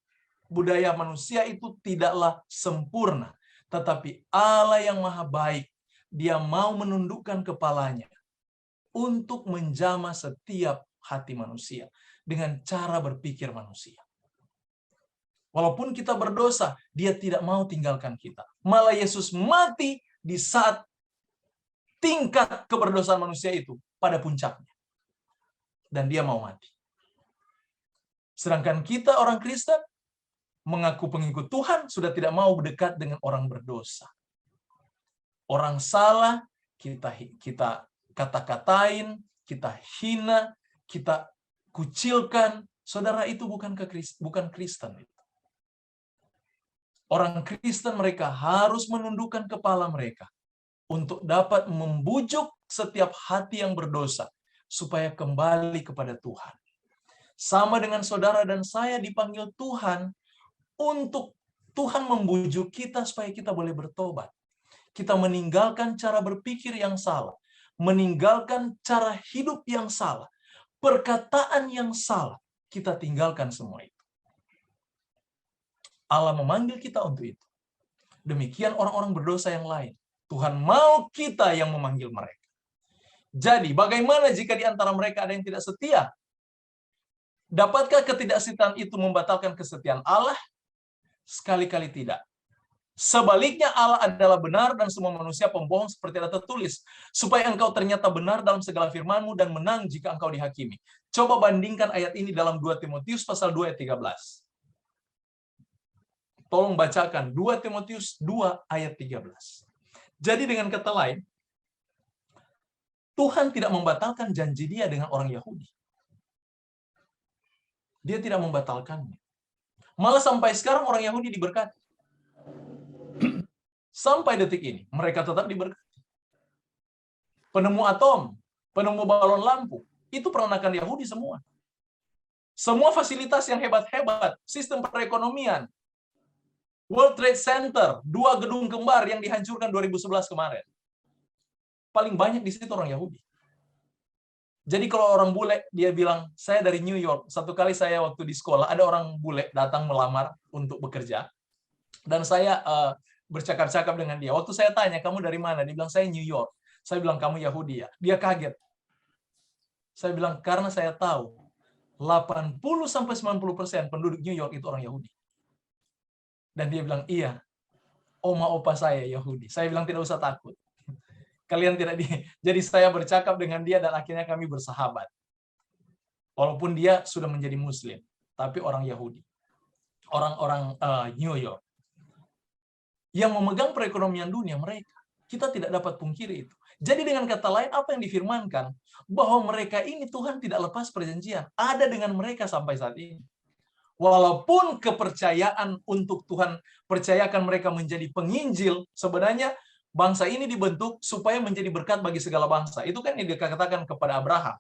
budaya manusia itu tidaklah sempurna, tetapi Allah yang maha baik, dia mau menundukkan kepalanya untuk menjamah setiap hati manusia dengan cara berpikir manusia. Walaupun kita berdosa, dia tidak mau tinggalkan kita. Malah Yesus mati di saat tingkat keberdosaan manusia itu pada puncaknya. Dan dia mau mati. Sedangkan kita orang Kristen mengaku pengikut Tuhan sudah tidak mau berdekat dengan orang berdosa. Orang salah kita kata-katain, kita hina, kita kucilkan. Saudara, itu bukan Kristen. Orang Kristen mereka harus menundukkan kepala mereka untuk dapat membujuk setiap hati yang berdosa supaya kembali kepada Tuhan. Sama dengan saudara dan saya dipanggil Tuhan untuk Tuhan membujuk kita supaya kita boleh bertobat. Kita meninggalkan cara berpikir yang salah, meninggalkan cara hidup yang salah, perkataan yang salah. Kita tinggalkan semua itu. Allah memanggil kita untuk itu. Demikian orang-orang berdosa yang lain. Tuhan mau kita yang memanggil mereka. Jadi, bagaimana jika di antara mereka ada yang tidak setia? Dapatkah ketidaksetiaan itu membatalkan kesetiaan Allah? Sekali-kali tidak. Sebaliknya Allah adalah benar dan semua manusia pembohong seperti ada tertulis. Supaya engkau ternyata benar dalam segala firman-Mu dan menang jika engkau dihakimi. Coba bandingkan ayat ini dalam 2 Timotius pasal 2 ayat 13. Tolong bacakan 2 Timotius 2 ayat 13. Jadi dengan kata lain, Tuhan tidak membatalkan janji dia dengan orang Yahudi. Dia tidak membatalkannya. Malah sampai sekarang orang Yahudi diberkati. Sampai detik ini, mereka tetap diberkati. Penemu atom, penemu balon lampu, itu peranakan Yahudi semua. Semua fasilitas yang hebat-hebat, sistem perekonomian, World Trade Center, 2 gedung kembar yang dihancurkan 2011 kemarin. Paling banyak di situ orang Yahudi. Jadi kalau orang bule, dia bilang, saya dari New York. Satu kali saya waktu di sekolah, ada orang bule datang melamar untuk bekerja. Dan saya bercakap-cakap dengan dia. Waktu saya tanya, kamu dari mana? Dia bilang, saya New York. Saya bilang, kamu Yahudi ya? Dia kaget. Saya bilang, karena saya tahu, 80-90% penduduk New York itu orang Yahudi. Dan dia bilang, iya, oma opa saya Yahudi. Saya bilang, tidak usah takut. Kalian tidak Jadi saya bercakap dengan dia dan akhirnya kami bersahabat. Walaupun dia sudah menjadi Muslim, tapi orang Yahudi. Orang-orang New York. Yang memegang perekonomian dunia mereka. Kita tidak dapat pungkiri itu. Jadi dengan kata lain, apa yang difirmankan? Bahwa mereka ini Tuhan tidak lepas perjanjian. Ada dengan mereka sampai saat ini. Walaupun kepercayaan untuk Tuhan percayakan mereka menjadi penginjil, sebenarnya bangsa ini dibentuk supaya menjadi berkat bagi segala bangsa. Itu kan yang dikatakan kepada Abraham.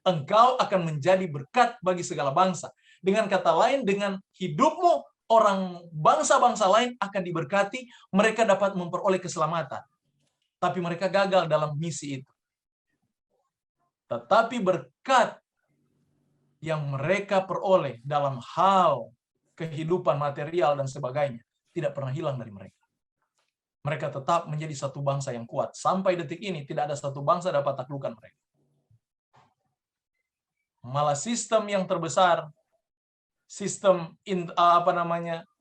Engkau akan menjadi berkat bagi segala bangsa. Dengan kata lain, dengan hidupmu, orang bangsa-bangsa lain akan diberkati, mereka dapat memperoleh keselamatan. Tapi mereka gagal dalam misi itu. Tetapi berkat yang mereka peroleh dalam hal kehidupan material dan sebagainya tidak pernah hilang dari mereka. Mereka tetap menjadi satu bangsa yang kuat. Sampai detik ini tidak ada satu bangsa dapat taklukkan mereka. Malah sistem yang terbesar, sistem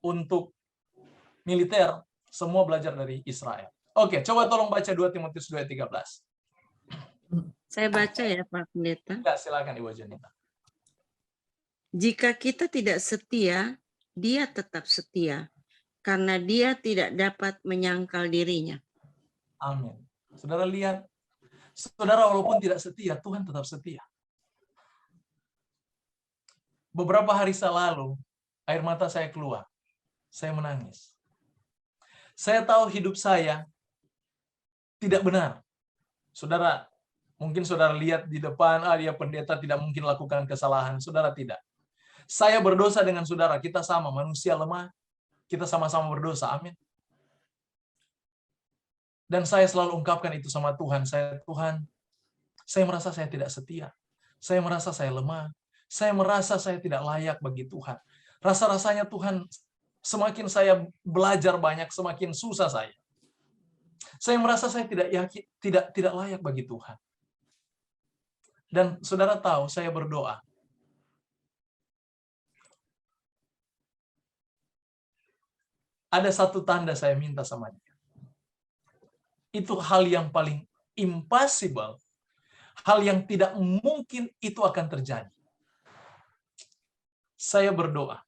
untuk militer, semua belajar dari Israel. Oke, coba tolong baca 2 Timotius 2:13. Saya baca ya Pak Pendeta. Ya, silakan Ibu Jonita. Jika kita tidak setia, dia tetap setia, karena dia tidak dapat menyangkal dirinya. Amin. Saudara lihat, saudara walaupun tidak setia, Tuhan tetap setia. Beberapa hari lalu, air mata saya keluar. Saya menangis. Saya tahu hidup saya tidak benar. Saudara, mungkin saudara lihat di depan, dia pendeta tidak mungkin lakukan kesalahan. Saudara tidak. Saya berdosa dengan saudara, kita sama, manusia lemah, kita sama-sama berdosa, amin. Dan saya selalu ungkapkan itu sama Tuhan, Tuhan, saya merasa saya tidak setia, saya merasa saya lemah, saya merasa saya tidak layak bagi Tuhan. Rasa-rasanya Tuhan, semakin saya belajar banyak, semakin susah saya. Saya merasa saya tidak yakin, tidak layak bagi Tuhan. Dan saudara tahu, saya berdoa. Ada satu tanda saya minta sama dia. Itu hal yang paling impossible, hal yang tidak mungkin itu akan terjadi. Saya berdoa.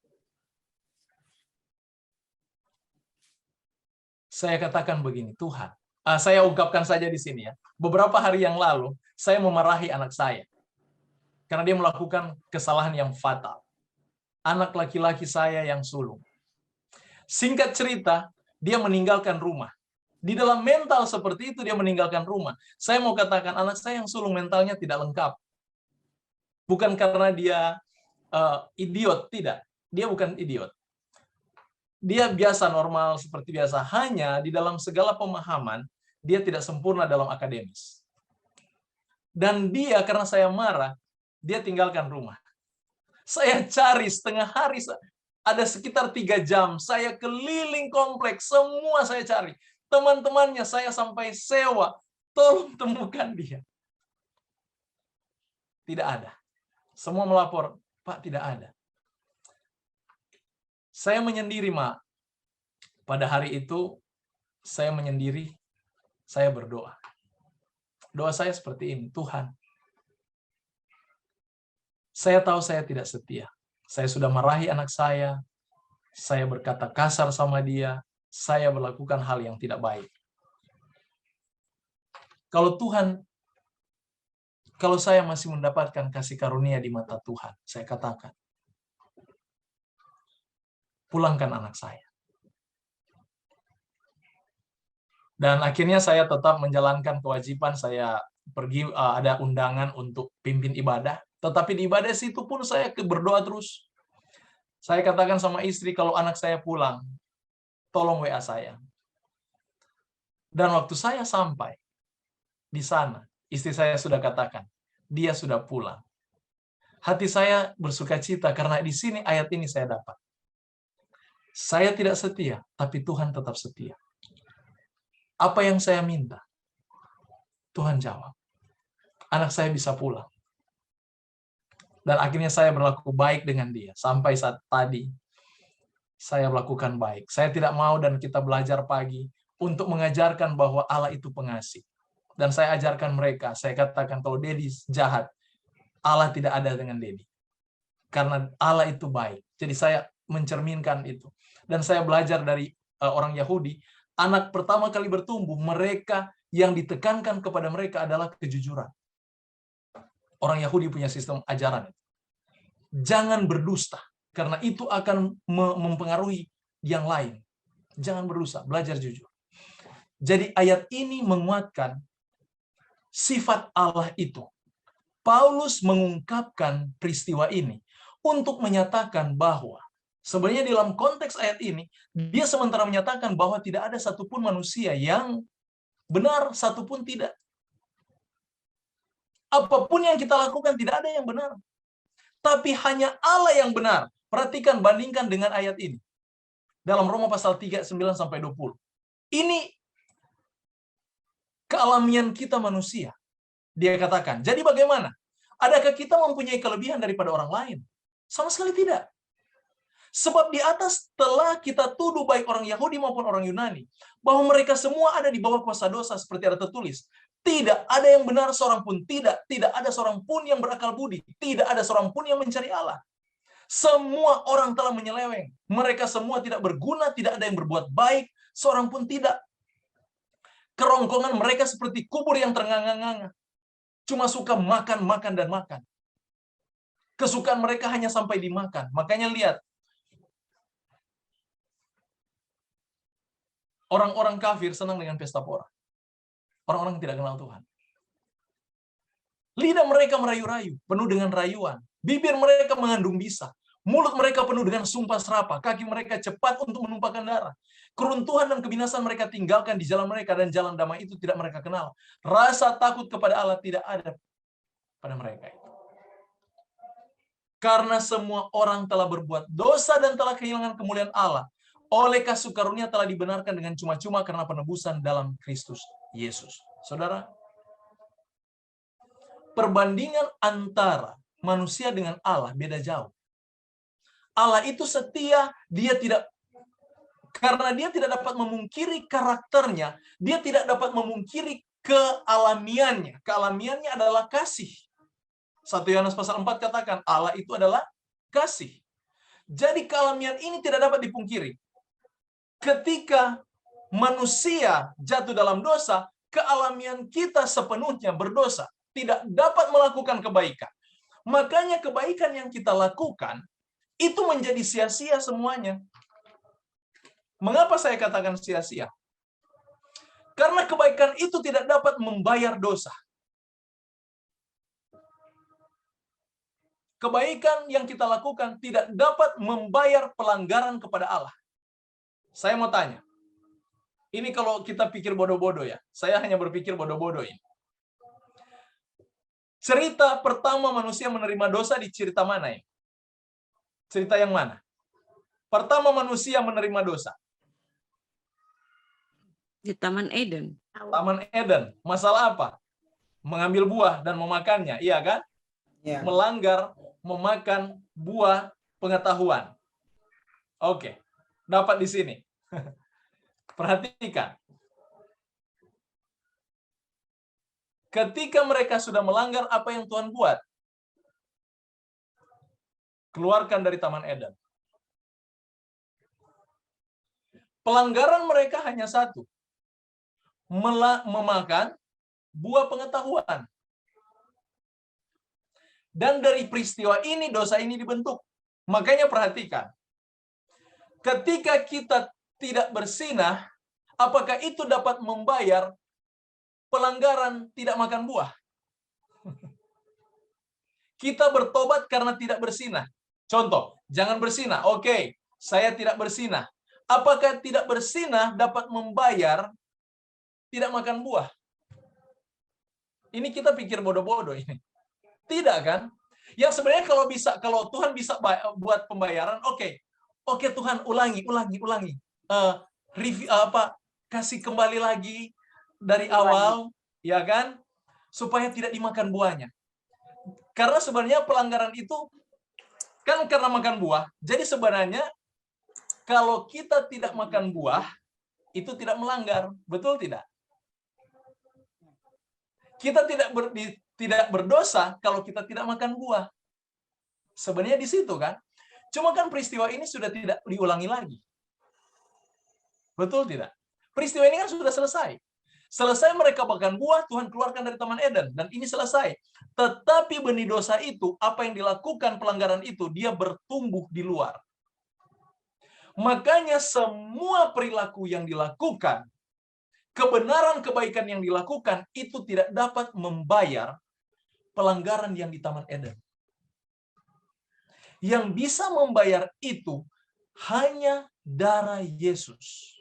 Saya katakan begini, Tuhan, saya ungkapkan saja di sini ya. Beberapa hari yang lalu, saya memarahi anak saya. Karena dia melakukan kesalahan yang fatal. Anak laki-laki saya yang sulung. Singkat cerita, dia meninggalkan rumah. Di dalam mental seperti itu dia meninggalkan rumah. Saya mau katakan anak saya yang sulung mentalnya tidak lengkap. Bukan karena dia idiot, tidak. Dia bukan idiot. Dia biasa, normal, seperti biasa. Hanya di dalam segala pemahaman, dia tidak sempurna dalam akademis. Dan dia, karena saya marah, dia tinggalkan rumah. Saya cari setengah hari, ada sekitar 3 jam, saya keliling kompleks, semua saya cari. Teman-temannya saya sampai sewa, tolong temukan dia. Tidak ada. Semua melapor, Pak, tidak ada. Saya menyendiri, Mak. Pada hari itu, saya menyendiri, saya berdoa. Doa saya seperti ini, Tuhan, saya tahu saya tidak setia. Saya sudah marahi anak saya berkata kasar sama dia, saya melakukan hal yang tidak baik. Kalau Tuhan, kalau saya masih mendapatkan kasih karunia di mata Tuhan, saya katakan, pulangkan anak saya. Dan akhirnya saya tetap menjalankan kewajiban, saya pergi, ada undangan untuk pimpin ibadah, tetapi di ibadah situ pun saya berdoa terus. Saya katakan sama istri, kalau anak saya pulang, tolong WA saya. Dan waktu saya sampai di sana, istri saya sudah katakan, dia sudah pulang. Hati saya bersukacita karena di sini ayat ini saya dapat. Saya tidak setia, tapi Tuhan tetap setia. Apa yang saya minta, Tuhan jawab. Anak saya bisa pulang. Dan akhirnya saya berlaku baik dengan dia. Sampai saat tadi, saya melakukan baik. Saya tidak mau dan kita belajar pagi untuk mengajarkan bahwa Allah itu pengasih. Dan saya ajarkan mereka, saya katakan kalau Dedi jahat, Allah tidak ada dengan Dedi. Karena Allah itu baik. Jadi saya mencerminkan itu. Dan saya belajar dari orang Yahudi, anak pertama kali bertumbuh, mereka yang ditekankan kepada mereka adalah kejujuran. Orang Yahudi punya sistem ajaran. Jangan berdusta, karena itu akan mempengaruhi yang lain. Jangan berdusta, belajar jujur. Jadi ayat ini menguatkan sifat Allah itu. Paulus mengungkapkan peristiwa ini untuk menyatakan bahwa sebenarnya dalam konteks ayat ini, dia sementara menyatakan bahwa tidak ada satupun manusia yang benar, satupun tidak. Apapun yang kita lakukan tidak ada yang benar. Tapi hanya Allah yang benar. Perhatikan, bandingkan dengan ayat ini. Dalam Roma pasal 3, 9-20. Ini kealamian kita manusia. Dia katakan, jadi bagaimana? Adakah kita mempunyai kelebihan daripada orang lain? Sama sekali tidak. Sebab di atas telah kita tuduh baik orang Yahudi maupun orang Yunani, bahwa mereka semua ada di bawah kuasa dosa, seperti ada tertulis. Tidak ada yang benar seorang pun, tidak ada seorang pun yang berakal budi, tidak ada seorang pun yang mencari Allah. Semua orang telah menyeleweng, mereka semua tidak berguna, tidak ada yang berbuat baik, seorang pun tidak. Kerongkongan mereka seperti kubur yang ternganga-nganga, cuma suka makan, makan, dan makan. Kesukaan mereka hanya sampai dimakan. Makanya lihat, orang-orang kafir senang dengan pesta pora. Orang-orang yang tidak kenal Tuhan. Lidah mereka merayu-rayu, penuh dengan rayuan. Bibir mereka mengandung bisa. Mulut mereka penuh dengan sumpah serapah. Kaki mereka cepat untuk menumpahkan darah. Keruntuhan dan kebinasan mereka tinggalkan di jalan mereka, dan jalan damai itu tidak mereka kenal. Rasa takut kepada Allah tidak ada pada mereka itu. Karena semua orang telah berbuat dosa dan telah kehilangan kemuliaan Allah. Oleh kasih karunia telah dibenarkan dengan cuma-cuma karena penebusan dalam Kristus Yesus. Saudara, perbandingan antara manusia dengan Allah beda jauh. Allah itu setia, karena dia tidak dapat memungkiri karakternya, dia tidak dapat memungkiri kealamiannya. Kealamiannya adalah kasih. 1 Yohanes pasal 4 katakan, Allah itu adalah kasih. Jadi kealamian ini tidak dapat dipungkiri. Ketika manusia jatuh dalam dosa, kealamian kita sepenuhnya berdosa, tidak dapat melakukan kebaikan. Makanya kebaikan yang kita lakukan itu menjadi sia-sia semuanya. Mengapa saya katakan sia-sia? Karena kebaikan itu tidak dapat membayar dosa. Kebaikan yang kita lakukan tidak dapat membayar pelanggaran kepada Allah. Saya mau tanya, ini kalau kita pikir bodoh-bodoh ya, saya hanya berpikir bodoh-bodoh ini. Cerita pertama manusia menerima dosa di cerita mana ya? Cerita yang mana? Pertama manusia menerima dosa. Di Taman Eden. Taman Eden. Masalah apa? Mengambil buah dan memakannya, iya kan? Ya. Melanggar, memakan buah pengetahuan. Oke, dapat di sini. Perhatikan. Ketika mereka sudah melanggar apa yang Tuhan buat, keluarkan dari Taman Eden. Pelanggaran mereka hanya satu. Memakan buah pengetahuan. Dan dari peristiwa ini, dosa ini dibentuk. Makanya perhatikan. Ketika kita tidak bersinah, apakah itu dapat membayar pelanggaran tidak makan buah? Kita bertobat karena tidak bersinah. Contoh, jangan bersinah. Oke, saya tidak bersinah. Apakah tidak bersinah dapat membayar tidak makan buah? Ini kita pikir bodoh-bodoh ini. Tidak kan? Yang sebenarnya kalau Tuhan bisa buat pembayaran, oke Tuhan ulangi. Kasih kembali lagi dari awal, ya kan? Supaya tidak dimakan buahnya. Karena sebenarnya pelanggaran itu kan karena makan buah. Jadi sebenarnya kalau kita tidak makan buah, itu tidak melanggar. Betul tidak? Kita tidak berdosa kalau kita tidak makan buah. Sebenarnya di situ kan. Cuma kan peristiwa ini sudah tidak diulangi lagi. Betul tidak? Peristiwa ini kan sudah selesai. Selesai mereka makan buah, Tuhan keluarkan dari Taman Eden. Dan ini selesai. Tetapi benih dosa itu, apa yang dilakukan pelanggaran itu, dia bertumbuh di luar. Makanya semua perilaku yang dilakukan, kebenaran kebaikan yang dilakukan, itu tidak dapat membayar pelanggaran yang di Taman Eden. Yang bisa membayar itu hanya darah Yesus.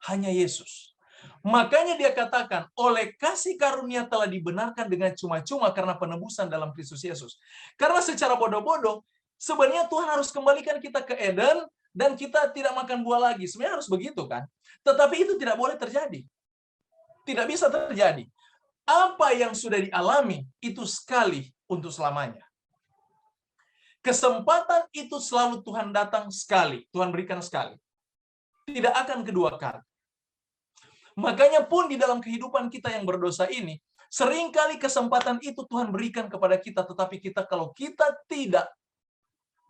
Hanya Yesus. Makanya dia katakan, oleh kasih karunia telah dibenarkan dengan cuma-cuma karena penebusan dalam Kristus Yesus. Karena secara bodoh-bodoh, sebenarnya Tuhan harus kembalikan kita ke Eden dan kita tidak makan buah lagi. Sebenarnya harus begitu kan? Tetapi itu tidak boleh terjadi. Tidak bisa terjadi. Apa yang sudah dialami itu sekali untuk selamanya. Kesempatan itu selalu Tuhan datang sekali, Tuhan berikan sekali. Tidak akan kedua kali. Makanya pun di dalam kehidupan kita yang berdosa ini, seringkali kesempatan itu Tuhan berikan kepada kita, tetapi kalau kita tidak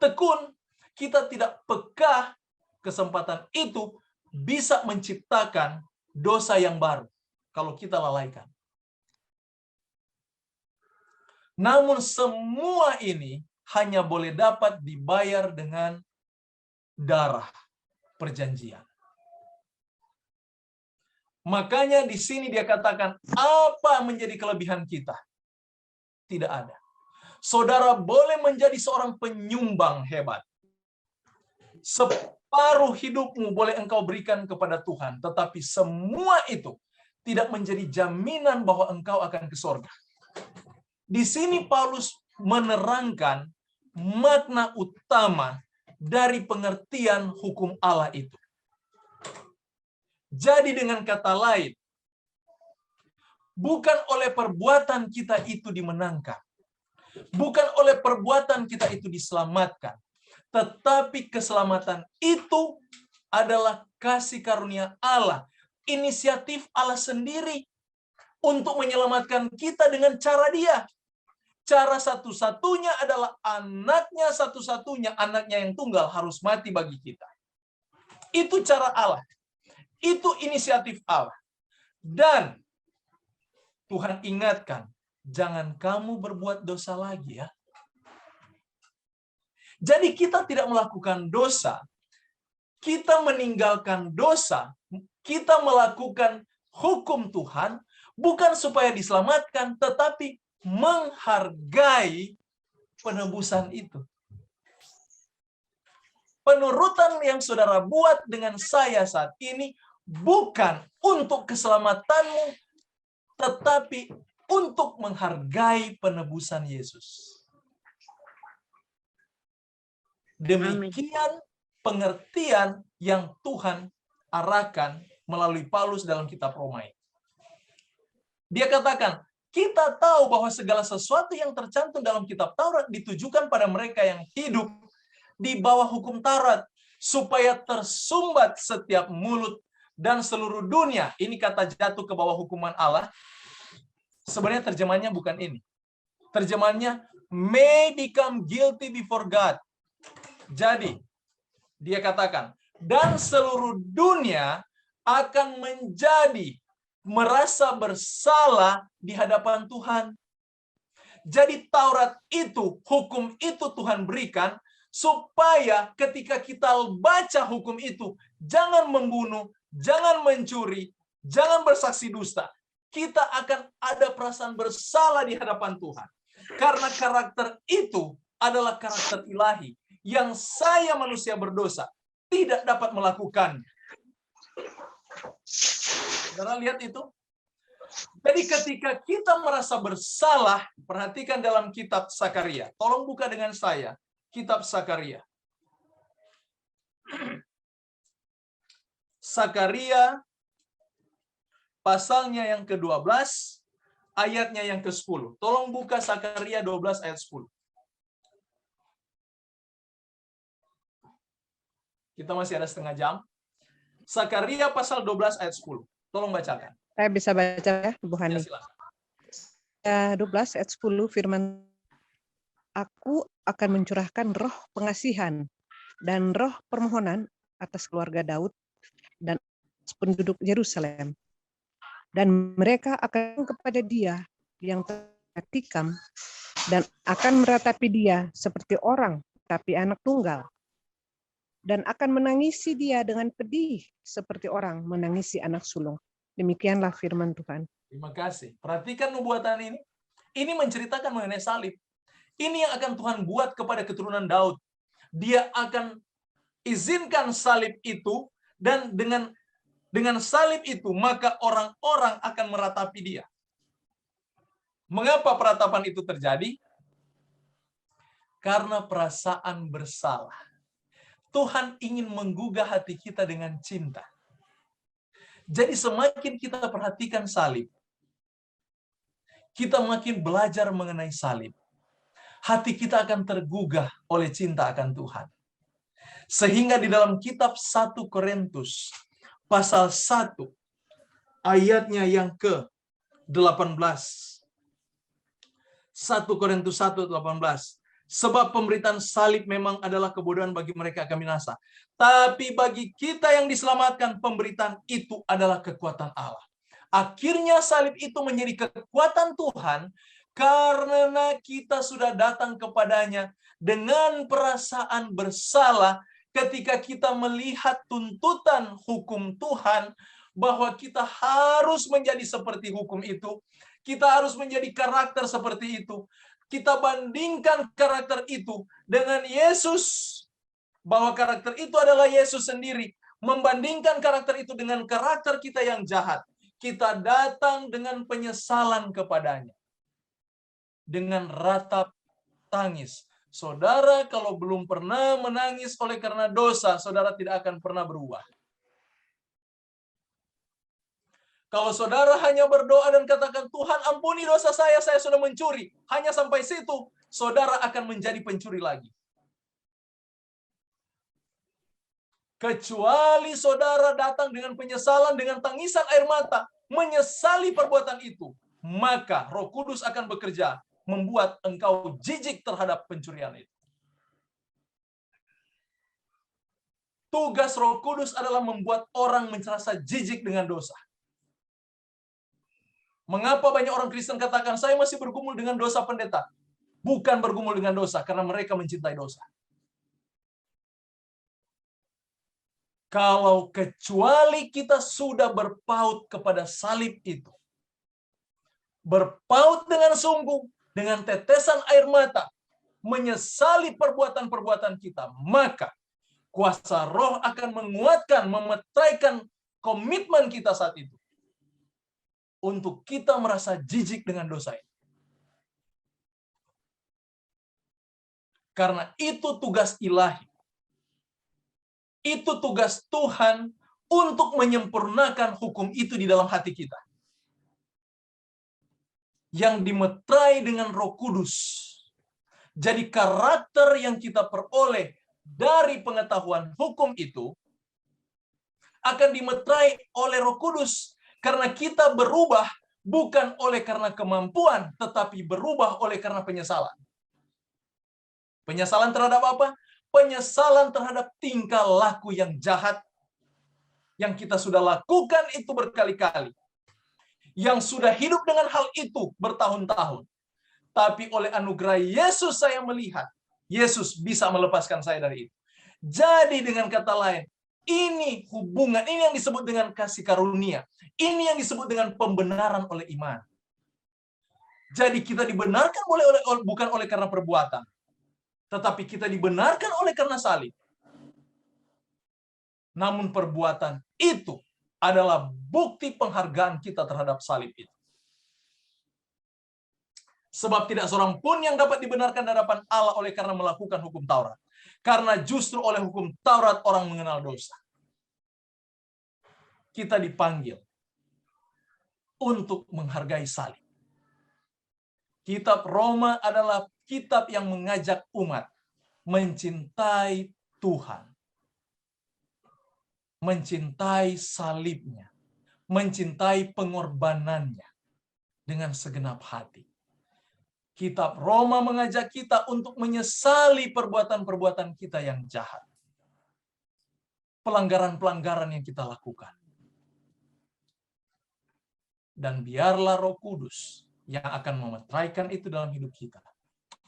tekun, kita tidak peka, kesempatan itu bisa menciptakan dosa yang baru kalau kita lalaikan. Namun semua ini hanya boleh dapat dibayar dengan darah perjanjian. Makanya di sini dia katakan, apa menjadi kelebihan kita? Tidak ada. Saudara boleh menjadi seorang penyumbang hebat. Separuh hidupmu boleh engkau berikan kepada Tuhan, tetapi semua itu tidak menjadi jaminan bahwa engkau akan ke surga. Di sini Paulus menerangkan makna utama dari pengertian hukum Allah itu. Jadi dengan kata lain, bukan oleh perbuatan kita itu dimenangkan, bukan oleh perbuatan kita itu diselamatkan, tetapi keselamatan itu adalah kasih karunia Allah, inisiatif Allah sendiri untuk menyelamatkan kita dengan cara Dia. Cara satu-satunya adalah anaknya satu-satunya, anaknya yang tunggal harus mati bagi kita. Itu cara Allah. Itu inisiatif Allah. Dan Tuhan ingatkan, jangan kamu berbuat dosa lagi ya. Jadi kita tidak melakukan dosa, kita meninggalkan dosa, kita melakukan hukum Tuhan, bukan supaya diselamatkan, tetapi menghargai penebusan itu. Penurutan yang saudara buat dengan saya saat ini bukan untuk keselamatanmu, tetapi untuk menghargai penebusan Yesus. Demikian pengertian yang Tuhan arahkan melalui Paulus dalam kitab Roma. Dia katakan, kita tahu bahwa segala sesuatu yang tercantum dalam kitab Taurat ditujukan pada mereka yang hidup di bawah hukum Taurat, supaya tersumbat setiap mulut dan seluruh dunia. Ini kata jatuh ke bawah hukuman Allah. Sebenarnya terjemahannya bukan ini. Terjemahannya may become guilty before God. Jadi, dia katakan, dan seluruh dunia akan menjadi merasa bersalah di hadapan Tuhan. Jadi Taurat itu, hukum itu Tuhan berikan supaya ketika kita baca hukum itu, jangan membunuh, jangan mencuri, jangan bersaksi dusta. Kita akan ada perasaan bersalah di hadapan Tuhan. Karena karakter itu adalah karakter ilahi yang saya manusia berdosa tidak dapat melakukan. Saudara lihat itu? Jadi ketika kita merasa bersalah, perhatikan dalam kitab Sakaria. Tolong buka dengan saya, kitab Sakaria. Sakaria, pasalnya yang ke-12, ayatnya yang ke-10. Tolong buka Sakaria 12 ayat 10. Kita masih ada setengah jam. Sakaria pasal 12 ayat 10. Tolong bacakan. Saya bisa baca ya, Bu Hani. Ya, 12 ayat 10 firman, Aku akan mencurahkan roh pengasihan dan roh permohonan atas keluarga Daud dan penduduk Yerusalem. Dan mereka akan kepada dia yang tertikam dan akan meratapi dia seperti orang tapi anak tunggal. Dan akan menangisi dia dengan pedih seperti orang menangisi anak sulung. Demikianlah firman Tuhan. Terima kasih. Perhatikan nubuatan ini. Ini menceritakan mengenai salib. Ini yang akan Tuhan buat kepada keturunan Daud. Dia akan izinkan salib itu, dan dengan salib itu maka orang-orang akan meratapi dia. Mengapa peratapan itu terjadi? Karena perasaan bersalah. Tuhan ingin menggugah hati kita dengan cinta. Jadi semakin kita perhatikan salib, kita makin belajar mengenai salib. hati kita akan tergugah oleh cinta akan Tuhan. Sehingga di dalam kitab 1 Korintus pasal 1 ayatnya yang ke-18. 1 Korintus 1:18. Sebab pemberitaan salib memang adalah kebodohan bagi mereka akan binasa. Tapi bagi kita yang diselamatkan, pemberitaan itu adalah kekuatan Allah. Akhirnya salib itu menjadi kekuatan Tuhan karena kita sudah datang kepadanya dengan perasaan bersalah ketika kita melihat tuntutan hukum Tuhan bahwa kita harus menjadi seperti hukum itu. Kita harus menjadi karakter seperti itu. Kita bandingkan karakter itu dengan Yesus, bahwa karakter itu adalah Yesus sendiri. Membandingkan karakter itu dengan karakter kita yang jahat. Kita datang dengan penyesalan kepadanya. Dengan ratap tangis. Saudara, kalau belum pernah menangis oleh karena dosa, saudara tidak akan pernah berubah. Kalau saudara hanya berdoa dan katakan, Tuhan ampuni dosa saya sudah mencuri. Hanya sampai situ, saudara akan menjadi pencuri lagi. Kecuali saudara datang dengan penyesalan, dengan tangisan air mata, menyesali perbuatan itu, maka Roh Kudus akan bekerja, membuat engkau jijik terhadap pencurian itu. Tugas Roh Kudus adalah membuat orang merasa jijik dengan dosa. Mengapa banyak orang Kristen katakan, saya masih bergumul dengan dosa pendeta? Bukan bergumul dengan dosa, karena mereka mencintai dosa. Kalau kecuali kita sudah berpaut kepada salib itu, berpaut dengan sungguh, dengan tetesan air mata, menyesali perbuatan-perbuatan kita, maka kuasa Roh akan menguatkan, memetraikan komitmen kita saat itu. Untuk kita merasa jijik dengan dosa itu. Karena itu tugas ilahi. Itu tugas Tuhan untuk menyempurnakan hukum itu di dalam hati kita. Yang dimeterai dengan Roh Kudus. Jadi karakter yang kita peroleh dari pengetahuan hukum itu akan dimeterai oleh Roh Kudus. Karena kita berubah bukan oleh karena kemampuan, tetapi berubah oleh karena penyesalan. Penyesalan terhadap apa? Penyesalan terhadap tingkah laku yang jahat yang kita sudah lakukan itu berkali-kali. Yang sudah hidup dengan hal itu bertahun-tahun. Tapi oleh anugerah Yesus saya melihat, Yesus bisa melepaskan saya dari itu. Jadi dengan kata lain, ini hubungan, ini yang disebut dengan kasih karunia. Ini yang disebut dengan pembenaran oleh iman. Jadi kita dibenarkan bukan oleh karena perbuatan. Tetapi kita dibenarkan oleh karena salib. Namun perbuatan itu adalah bukti penghargaan kita terhadap salib itu. Sebab tidak seorang pun yang dapat dibenarkan di hadapan Allah oleh karena melakukan hukum Taurat. Karena justru oleh hukum Taurat orang mengenal dosa. Kita dipanggil untuk menghargai salib. Kitab Roma adalah kitab yang mengajak umat mencintai Tuhan. Mencintai salibnya. Mencintai pengorbanannya dengan segenap hati. Kitab Roma mengajak kita untuk menyesali perbuatan-perbuatan kita yang jahat. Pelanggaran-pelanggaran yang kita lakukan. Dan biarlah Roh Kudus yang akan memetraikan itu dalam hidup kita.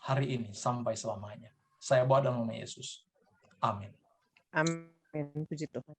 Hari ini sampai selamanya. Saya bawa dalam nama Yesus. Amin. Amin. Puji Tuhan.